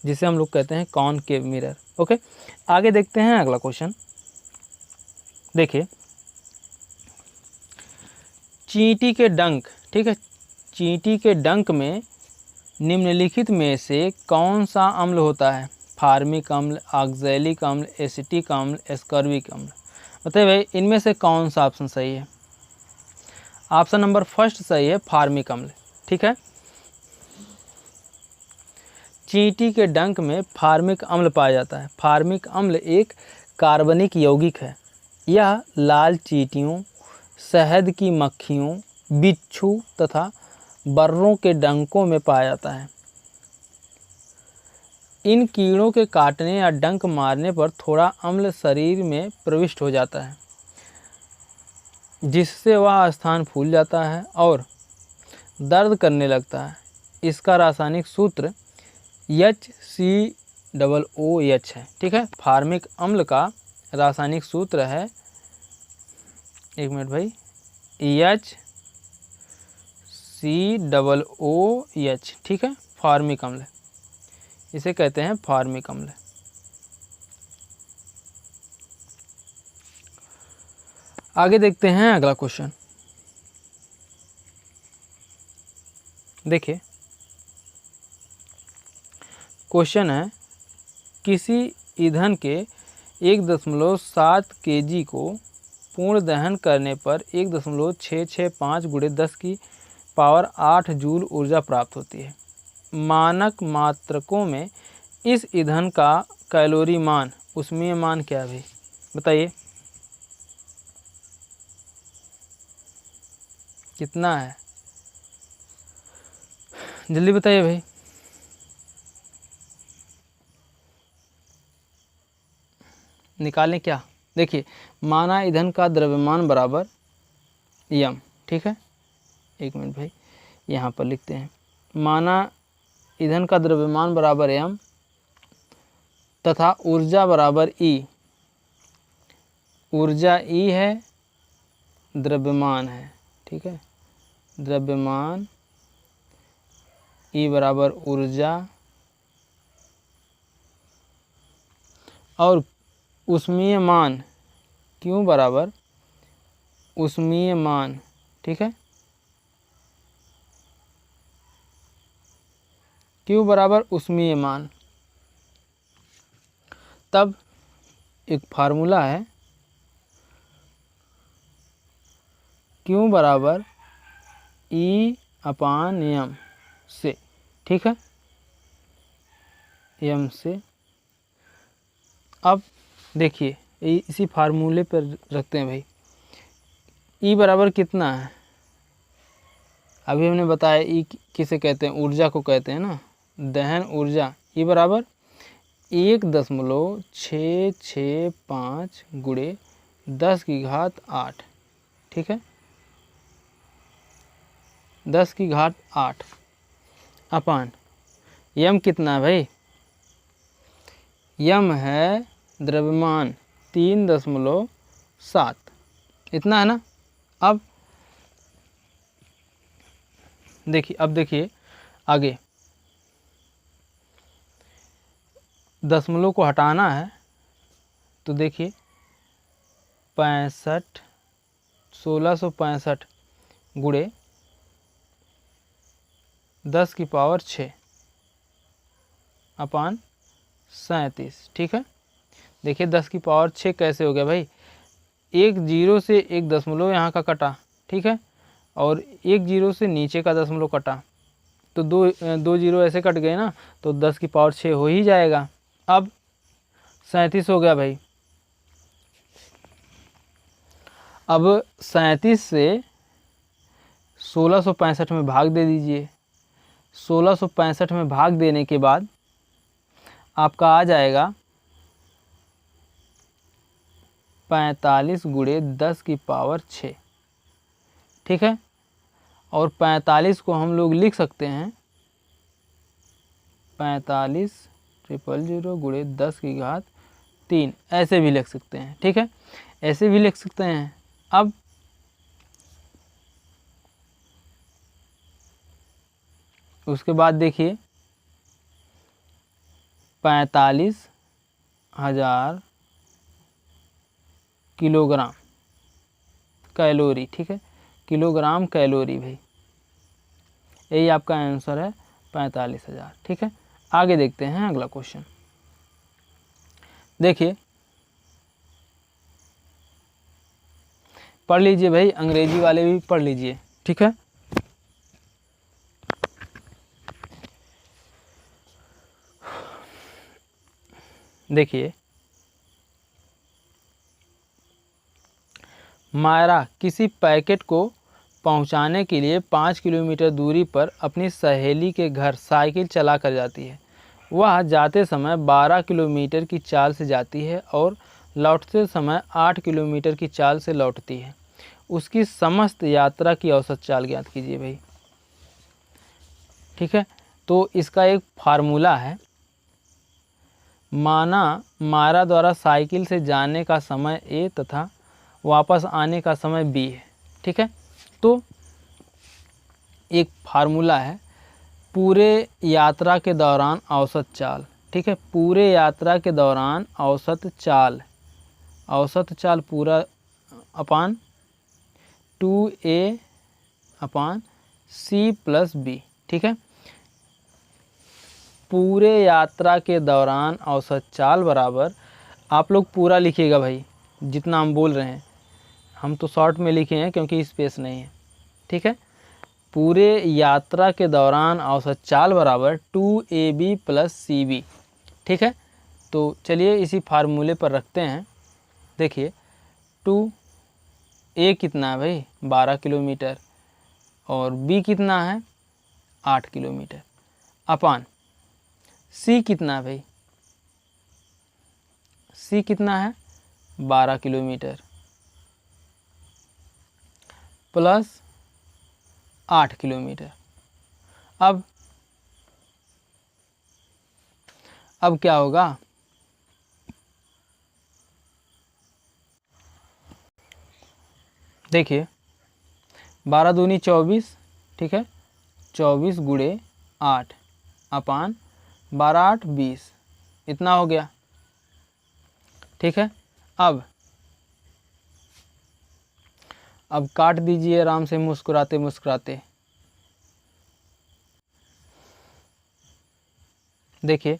जिसे हम लोग कहते हैं कॉनकेव मिरर। ओके, आगे देखते हैं अगला क्वेश्चन। देखिए, चींटी के डंक, ठीक है, चींटी के डंक में निम्नलिखित में से कौन सा अम्ल होता है? फार्मिक अम्ल, ऑक्सैलिक अम्ल, एसिटिक अम्ल, एस्कॉर्बिक अम्ल। बताइए भाई, इनमें से कौन सा ऑप्शन सही है? ऑप्शन नंबर फर्स्ट सही है, फार्मिक अम्ल, ठीक है। चींटी के डंक में फार्मिक अम्ल पाया जाता है। फार्मिक अम्ल एक कार्बनिक यौगिक है। यह लाल चींटियों, शहद की मक्खियों, बिच्छू तथा बर्रों के डंकों में पाया जाता है। इन कीड़ों के काटने या डंक मारने पर थोड़ा अम्ल शरीर में प्रविष्ट हो जाता है, जिससे वह स्थान फूल जाता है और दर्द करने लगता है। इसका रासायनिक सूत्र HCOOH है, ठीक है। फार्मिक अम्ल का रासायनिक सूत्र है, एक मिनट भाई, HCOOH, ठीक है। फार्मिक अम्ल, इसे कहते हैं फार्मिक अम्ल। आगे देखते हैं अगला क्वेश्चन। देखिए, क्वेश्चन है, किसी ईंधन के 1.7 kg को पूर्ण दहन करने पर 1.665 × 10⁸ जूल ऊर्जा प्राप्त होती है। मानक मात्रकों में इस ईंधन का कैलोरी मान, ऊष्मीय मान क्या है भाई? बताइए कितना है? जल्दी बताइए भाई। निकालें क्या? देखिए, माना ईंधन का द्रव्यमान बराबर यम, ठीक है। एक मिनट भाई, यहाँ पर लिखते हैं। माना ईंधन का द्रव्यमान बराबर यम तथा ऊर्जा बराबर ई। ऊर्जा ई है, द्रव्यमान है, ठीक है। द्रव्यमान ई बराबर ऊर्जा, और ऊष्मीय मान क्यू बराबर ऊष्मीय मान, ठीक है। क्यू बराबर ऊष्मीय मान। तब एक फार्मूला है, क्यू बराबर E अपान यम से, ठीक है, यम से। अब देखिए इसी फार्मूले पर रखते हैं भाई, ई बराबर कितना है, अभी हमने बताया ई किसे कहते हैं, ऊर्जा को कहते हैं ना, दहन ऊर्जा। ई बराबर 1.665 गुणे 10⁸ ठीक है, 10⁸ अपान यम कितना है भाई, यम है द्रव्यमान 3.7, इतना है ना। अब देखिए आगे दशमलव को हटाना है, तो देखिए 1665 गुणे 10⁶ अपान 37, ठीक है। देखिए 10⁶ कैसे हो गया भाई, एक जीरो से एक दशमलव यहाँ का कटा, ठीक है, और एक जीरो से नीचे का दशमलव कटा, तो दो जीरो ऐसे कट गए ना, तो 10⁶ हो ही जाएगा। अब 37 हो गया भाई, अब 37 से 1665 में भाग दे दीजिए। 1665 में भाग देने के बाद आपका आ जाएगा 45 गुणे 10⁶, ठीक है, और 45 को हम लोग लिख सकते हैं 45,000 गुणे 10⁵, ऐसे भी लिख सकते हैं, ठीक है, ऐसे भी लिख सकते हैं। अब उसके बाद देखिए 45,000 किलोग्राम कैलोरी, ठीक है, किलोग्राम कैलोरी भाई, यही आपका आंसर है 45,000, ठीक है। आगे देखते हैं अगला क्वेश्चन। देखिए पढ़ लीजिए भाई, अंग्रेजी वाले भी पढ़ लीजिए, ठीक है। देखिए मायरा किसी पैकेट को पहुंचाने के लिए 5 किलोमीटर दूरी पर अपनी सहेली के घर साइकिल चला कर जाती है। वह जाते समय 12 किलोमीटर की चाल से जाती है और लौटते समय 8 किलोमीटर की चाल से लौटती है। उसकी समस्त यात्रा की औसत चाल ज्ञात कीजिए भाई, ठीक है। तो इसका एक फार्मूला है, माना मायरा द्वारा साइकिल से जाने का समय ए तथा वापस आने का समय बी है, ठीक है। तो एक फार्मूला है पूरे यात्रा के दौरान औसत चाल, ठीक है, पूरे यात्रा के दौरान औसत चाल पूरा अपान 2a अपान c प्लस b, ठीक है। पूरे यात्रा के दौरान औसत चाल बराबर, आप लोग पूरा लिखिएगा भाई, जितना हम बोल रहे हैं, हम तो शॉर्ट में लिखे हैं क्योंकि स्पेस नहीं है, ठीक है। पूरे यात्रा के दौरान औसत चाल बराबर 2ab प्लस cb, ठीक है। तो चलिए इसी फार्मूले पर रखते हैं। देखिए 2a कितना है भाई 12 किलोमीटर और b कितना है 8 किलोमीटर अपान c कितना है भाई, c कितना है 12 किलोमीटर प्लस 8 किलोमीटर। अब क्या होगा, देखिए 12 दूनी 24, ठीक है, 24 गुणे 8 अपान 12 8 20, इतना हो गया, ठीक है। अब काट दीजिए आराम से मुस्कुराते मुस्कुराते। देखिए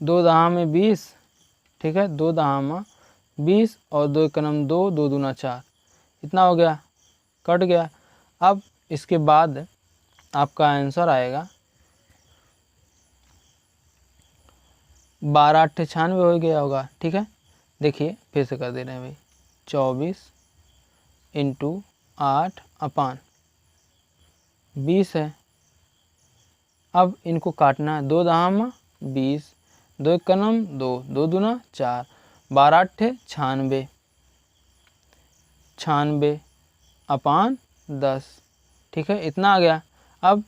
2 दहा में 20, ठीक है, 2 दहा में 20 और 2 एकम 2, 2 दूना 4, इतना हो गया, कट गया। अब इसके बाद आपका आंसर आएगा 12 8 96 हो गया होगा। ठीक है, देखिए फिर से कर दे रहे हैं भाई, 24 इंटू 8/20 है। अब इनको काटना है, 2 दाम 20, 2 एक नम 2, 2 दूना 4, 12 8 96, 96/10। ठीक है, इतना आ गया। अब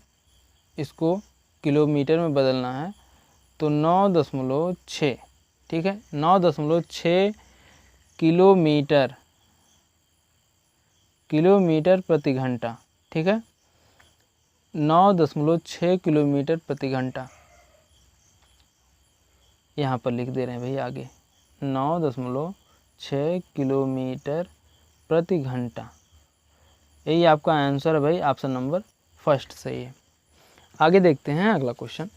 इसको किलोमीटर में बदलना है तो 9.6, ठीक है, 9.6 किलोमीटर प्रति घंटा। ठीक है, 9.6 किलोमीटर प्रति घंटा यहाँ पर लिख दे रहे हैं भाई आगे, 9.6 किलोमीटर प्रति घंटा। यही आपका आंसर है भाई, ऑप्शन नंबर फर्स्ट सही है। आगे देखते हैं अगला क्वेश्चन।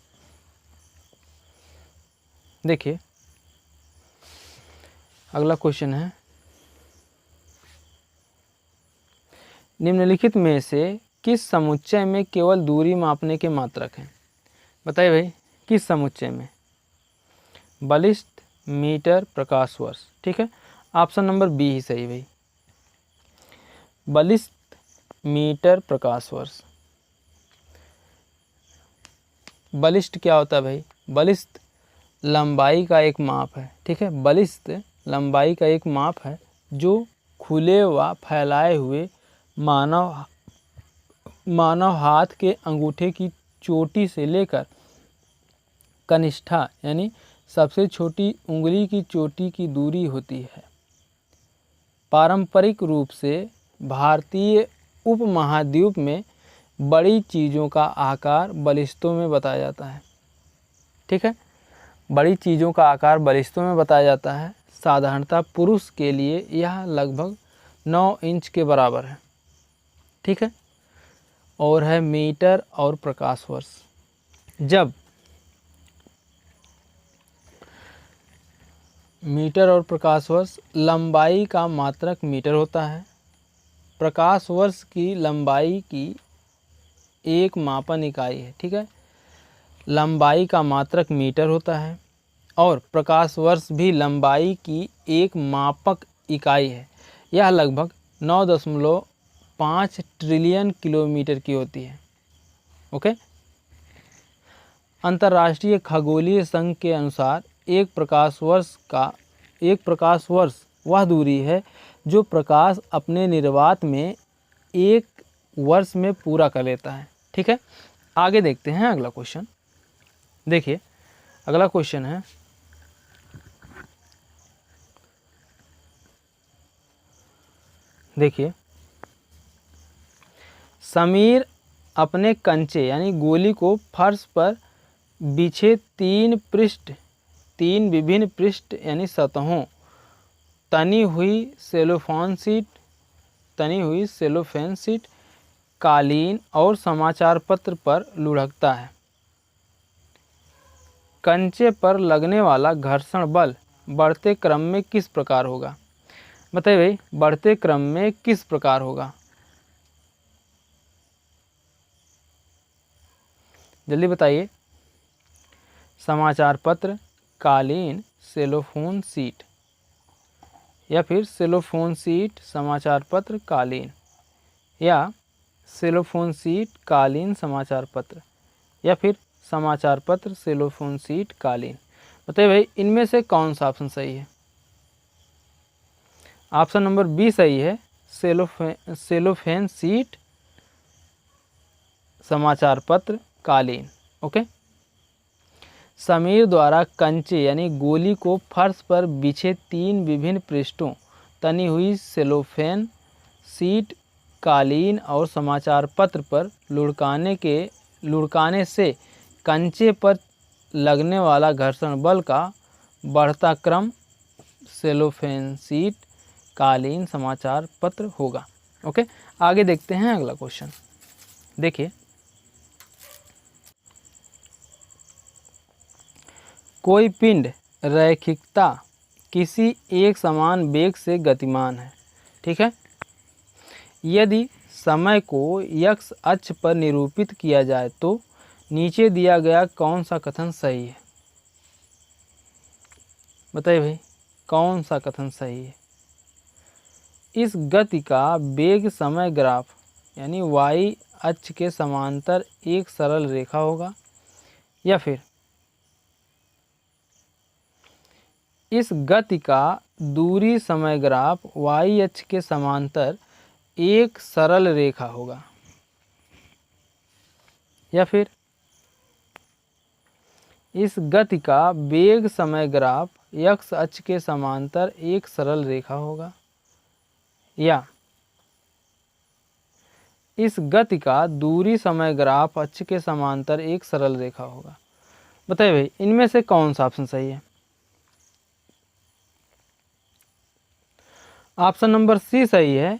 देखिए अगला क्वेश्चन है, निम्नलिखित में से किस समुच्चय में केवल दूरी मापने के मात्रक हैं? बताइए भाई, किस समुच्चय में? बलिष्ठ, मीटर, प्रकाश वर्ष। ठीक है, ऑप्शन नंबर बी ही सही भाई, बलिष्ठ, मीटर, प्रकाश वर्ष। बलिष्ठ क्या होता है भाई? बलिष्ठ लंबाई का एक माप है। ठीक है, बलिष्ठ लंबाई का एक माप है जो खुले व फैलाए हुए मानव हाथ के अंगूठे की चोटी से लेकर कनिष्ठा यानी सबसे छोटी उंगली की चोटी की दूरी होती है। पारंपरिक रूप से भारतीय उपमहाद्वीप में बड़ी चीज़ों का आकार बलिष्ठों में बताया जाता है। ठीक है, बड़ी चीज़ों का आकार बलिष्ठों में बताया जाता है। साधारणतः पुरुष के लिए यह लगभग 9 इंच के बराबर है। ठीक है, और है मीटर और प्रकाश वर्ष। जब मीटर और प्रकाश वर्ष लंबाई का मात्रक मीटर होता है, प्रकाश वर्ष की लंबाई की एक मापन इकाई है। ठीक है, लंबाई का मात्रक मीटर होता है और प्रकाश वर्ष भी लंबाई की एक मापक इकाई है। यह लगभग 9.5 ट्रिलियन किलोमीटर की होती है। ओके, अंतर्राष्ट्रीय खगोलीय संघ के अनुसार एक प्रकाश वर्ष वह दूरी है जो प्रकाश अपने निर्वात में एक वर्ष में पूरा कर लेता है। ठीक है, आगे देखते हैं अगला क्वेश्चन। देखिए अगला क्वेश्चन है, देखिए समीर अपने कंचे यानी गोली को फर्श पर बिछे 3 विभिन्न पृष्ठ यानी सतहों तनी हुई सेलोफेन शीट, कालीन और समाचार पत्र पर लुढ़कता है। कंचे पर लगने वाला घर्षण बल बढ़ते क्रम में किस प्रकार होगा? बताइए भाई, बढ़ते क्रम में किस प्रकार होगा? जल्दी बताइए। समाचार पत्र, कालीन, सेलोफोन शीट, या फिर सेलोफोन शीट, समाचार पत्र, कालीन, या सेलोफोन शीट, कालीन, समाचार पत्र, या फिर समाचार पत्र, सेलोफोन शीट, कालीन। बताइए भाई, इनमें से कौन सा ऑप्शन सही है? ऑप्शन नंबर बी सही है, सेलोफेन शीट, समाचार पत्र, कालीन। ओके, समीर द्वारा कंचे यानी गोली को फर्श पर बिछे 3 विभिन्न पृष्ठों तनी हुई सेलोफेन शीट, कालीन और समाचार पत्र पर लुढ़काने से कंचे पर लगने वाला घर्षण बल का बढ़ता क्रम सेलोफेन शीट, कालीन, समाचार पत्र होगा। ओके, आगे देखते हैं अगला क्वेश्चन। देखिए कोई पिंड रैखिकता किसी एक समान वेग से गतिमान है। ठीक है, यदि समय को x अक्ष पर निरूपित किया जाए तो नीचे दिया गया कौन सा कथन सही है? बताइए भाई, कौन सा कथन सही है? इस गति का वेग समय ग्राफ यानी y अक्ष के समांतर एक सरल रेखा होगा, या फिर इस गति का दूरी समय ग्राफ y अक्ष के समांतर एक सरल रेखा होगा, या फिर इस गति का वेग समय ग्राफ x अक्ष के समांतर एक सरल रेखा होगा, या इस गति का दूरी समय ग्राफ अक्ष के समांतर एक सरल रेखा होगा। बताइए भाई, इनमें से कौन सा ऑप्शन सही है? ऑप्शन नंबर सी सही है।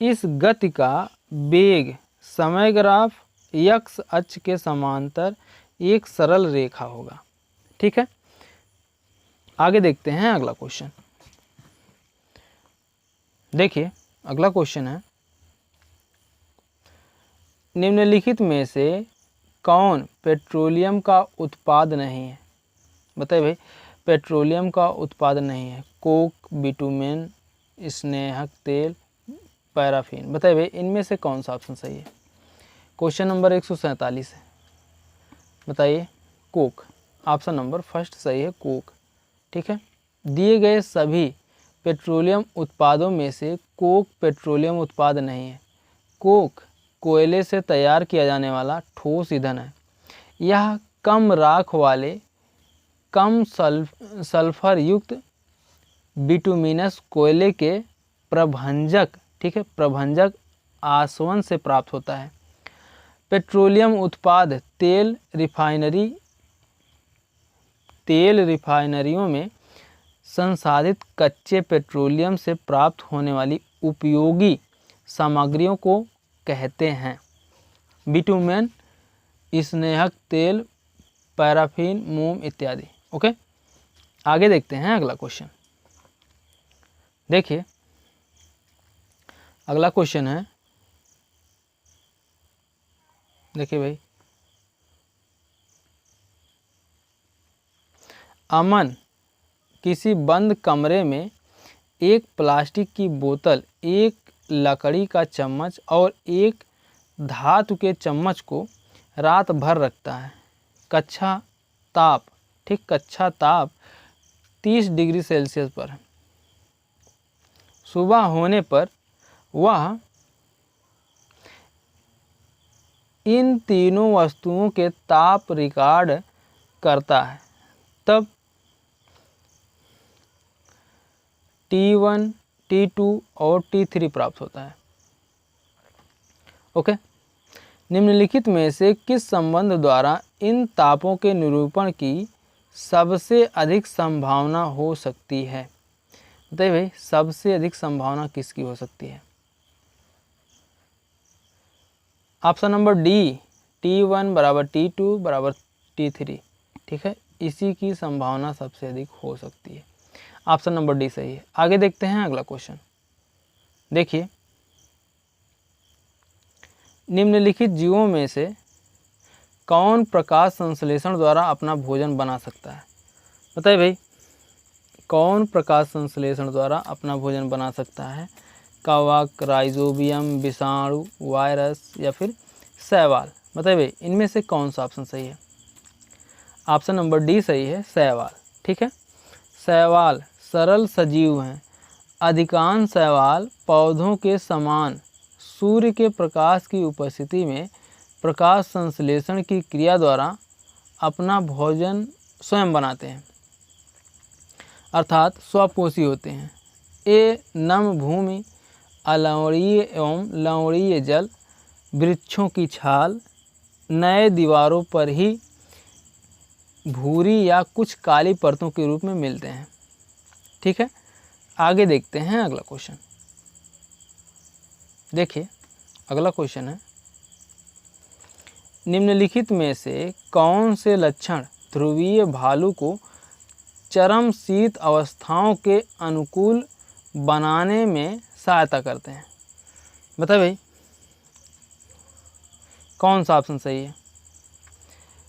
इस गति का वेग समय ग्राफ x अक्ष के समांतर एक सरल रेखा होगा। ठीक है, आगे देखते हैं अगला क्वेश्चन। देखिए अगला क्वेश्चन है, निम्नलिखित में से कौन पेट्रोलियम का उत्पाद नहीं है? बताइए भाई, पेट्रोलियम का उत्पाद नहीं है। कोक, बिटुमेन, स्नेहक तेल, पैराफिन। बताइए भाई, इनमें से कौन सा ऑप्शन सही है? क्वेश्चन नंबर 147 है। बताइए, कोक। ऑप्शन नंबर फर्स्ट सही है, कोक। ठीक है, दिए गए सभी पेट्रोलियम उत्पादों में से कोक पेट्रोलियम उत्पाद नहीं है। कोक कोयले से तैयार किया जाने वाला ठोस ईंधन है। यह कम राख वाले कम सल्फर युक्त बिटुमिनस कोयले के प्रभंजक, ठीक है, प्रभंजक आसवन से प्राप्त होता है। पेट्रोलियम उत्पाद तेल रिफाइनरियों में संसाधित कच्चे पेट्रोलियम से प्राप्त होने वाली उपयोगी सामग्रियों को कहते हैं। बिटुमेन, स्नेहक तेल, पैराफिन, मोम इत्यादि। ओके, आगे देखते हैं अगला क्वेश्चन। देखिए अगला क्वेश्चन है, देखिए भाई, अमन किसी बंद कमरे में एक प्लास्टिक की बोतल, एक लकड़ी का चम्मच और एक धातु के चम्मच को रात भर रखता है। कक्षा ताप, ठीक, कक्षा ताप 30 डिग्री सेल्सियस पर है। सुबह होने पर वह इन तीनों वस्तुओं के ताप रिकॉर्ड करता है, तब T1, T2 और T3 प्राप्त होता है। ओके, निम्नलिखित में से किस संबंध द्वारा इन तापों के निरूपण की सबसे अधिक संभावना हो सकती है? बताइए भाई, सबसे अधिक संभावना किसकी हो सकती है? ऑप्शन नंबर डी, T1 बराबर T2 बराबर T3। ठीक है, इसी की संभावना सबसे अधिक हो सकती है। ऑप्शन नंबर डी सही है। आगे देखते हैं अगला क्वेश्चन। देखिए, निम्नलिखित जीवों में से कौन प्रकाश संश्लेषण द्वारा अपना भोजन बना सकता है? बताइए भाई, कौन प्रकाश संश्लेषण द्वारा अपना भोजन बना सकता है? कवक, राइजोबियम, विषाणु, वायरस या फिर शैवाल। बताइए भाई, इनमें से कौन सा ऑप्शन सही है? ऑप्शन नंबर डी सही है, शैवाल। ठीक है, शैवाल सरल सजीव हैं। अधिकांश शैवाल पौधों के समान सूर्य के प्रकाश की उपस्थिति में प्रकाश संश्लेषण की क्रिया द्वारा अपना भोजन स्वयं बनाते हैं, अर्थात स्वपोषी होते हैं। ये नम भूमि, अलवणीय एवं लवणीय जल, वृक्षों की छाल, नए दीवारों पर ही भूरी या कुछ काली परतों के रूप में मिलते हैं। ठीक है, आगे देखते हैं अगला क्वेश्चन। देखिए अगला क्वेश्चन है, निम्नलिखित में से कौन से लक्षण ध्रुवीय भालू को चरम शीत अवस्थाओं के अनुकूल बनाने में सहायता करते हैं? बताइए भाई, कौन सा ऑप्शन सही है?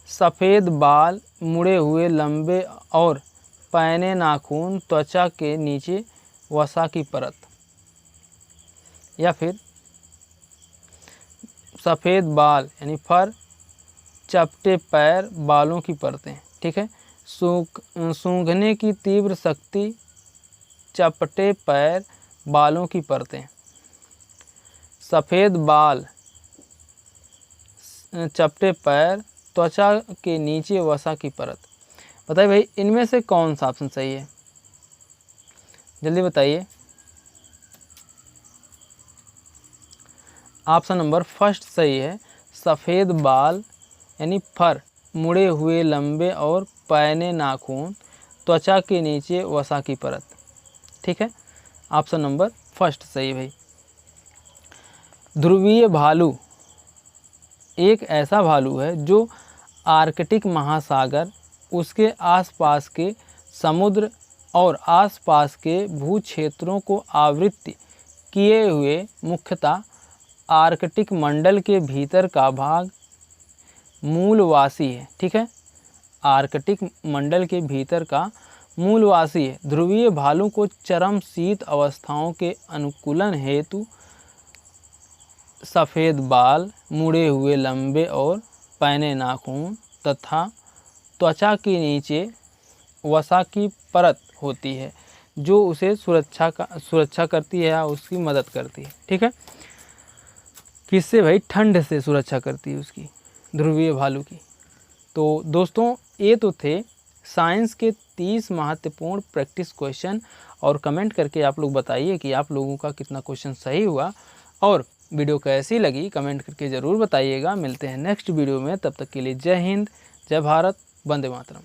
सफ़ेद बाल, मुड़े हुए लंबे और पैने नाखून, त्वचा के नीचे वसा की परत, या फिर सफ़ेद बाल यानी फर, चपटे पैर, बालों की परतें। ठीक है, सूंघने की तीव्र शक्ति, चपटे पैर, बालों की परतें। सफ़ेद बाल, चपटे पैर, त्वचा के नीचे वसा की परत। बताइए भाई इनमें से कौन सा ऑप्शन सही है? जल्दी बताइए। ऑप्शन नंबर फर्स्ट सही है। सफ़ेद बाल यानी फर, मुड़े हुए लंबे और पैने नाखून, त्वचा के नीचे वसा की परत। ठीक है, ऑप्शन नंबर फर्स्ट सही भाई। ध्रुवीय भालू एक ऐसा भालू है जो आर्कटिक महासागर, उसके आसपास के समुद्र और आसपास के भू क्षेत्रों को आवृत्त किए हुए मुख्यतः आर्कटिक मंडल के भीतर का भाग मूलवासी है। ठीक है, आर्कटिक मंडल के भीतर का मूलवासी है। ध्रुवीय भालू को चरम शीत अवस्थाओं के अनुकूलन हेतु सफ़ेद बाल, मुड़े हुए लंबे और पैने नाखून तथा त्वचा के नीचे वसा की परत होती है जो उसे सुरक्षा करती है या उसकी मदद करती है। ठीक है, किससे भाई? ठंड से सुरक्षा करती है उसकी, ध्रुवीय भालू की। तो दोस्तों ये तो थे साइंस के 30 महत्वपूर्ण प्रैक्टिस क्वेश्चन, और कमेंट करके आप लोग बताइए कि आप लोगों का कितना क्वेश्चन सही हुआ, और वीडियो कैसी लगी कमेंट करके ज़रूर बताइएगा। मिलते हैं नेक्स्ट वीडियो में, तब तक के लिए जय हिंद, जय भारत, वंदे मातरम।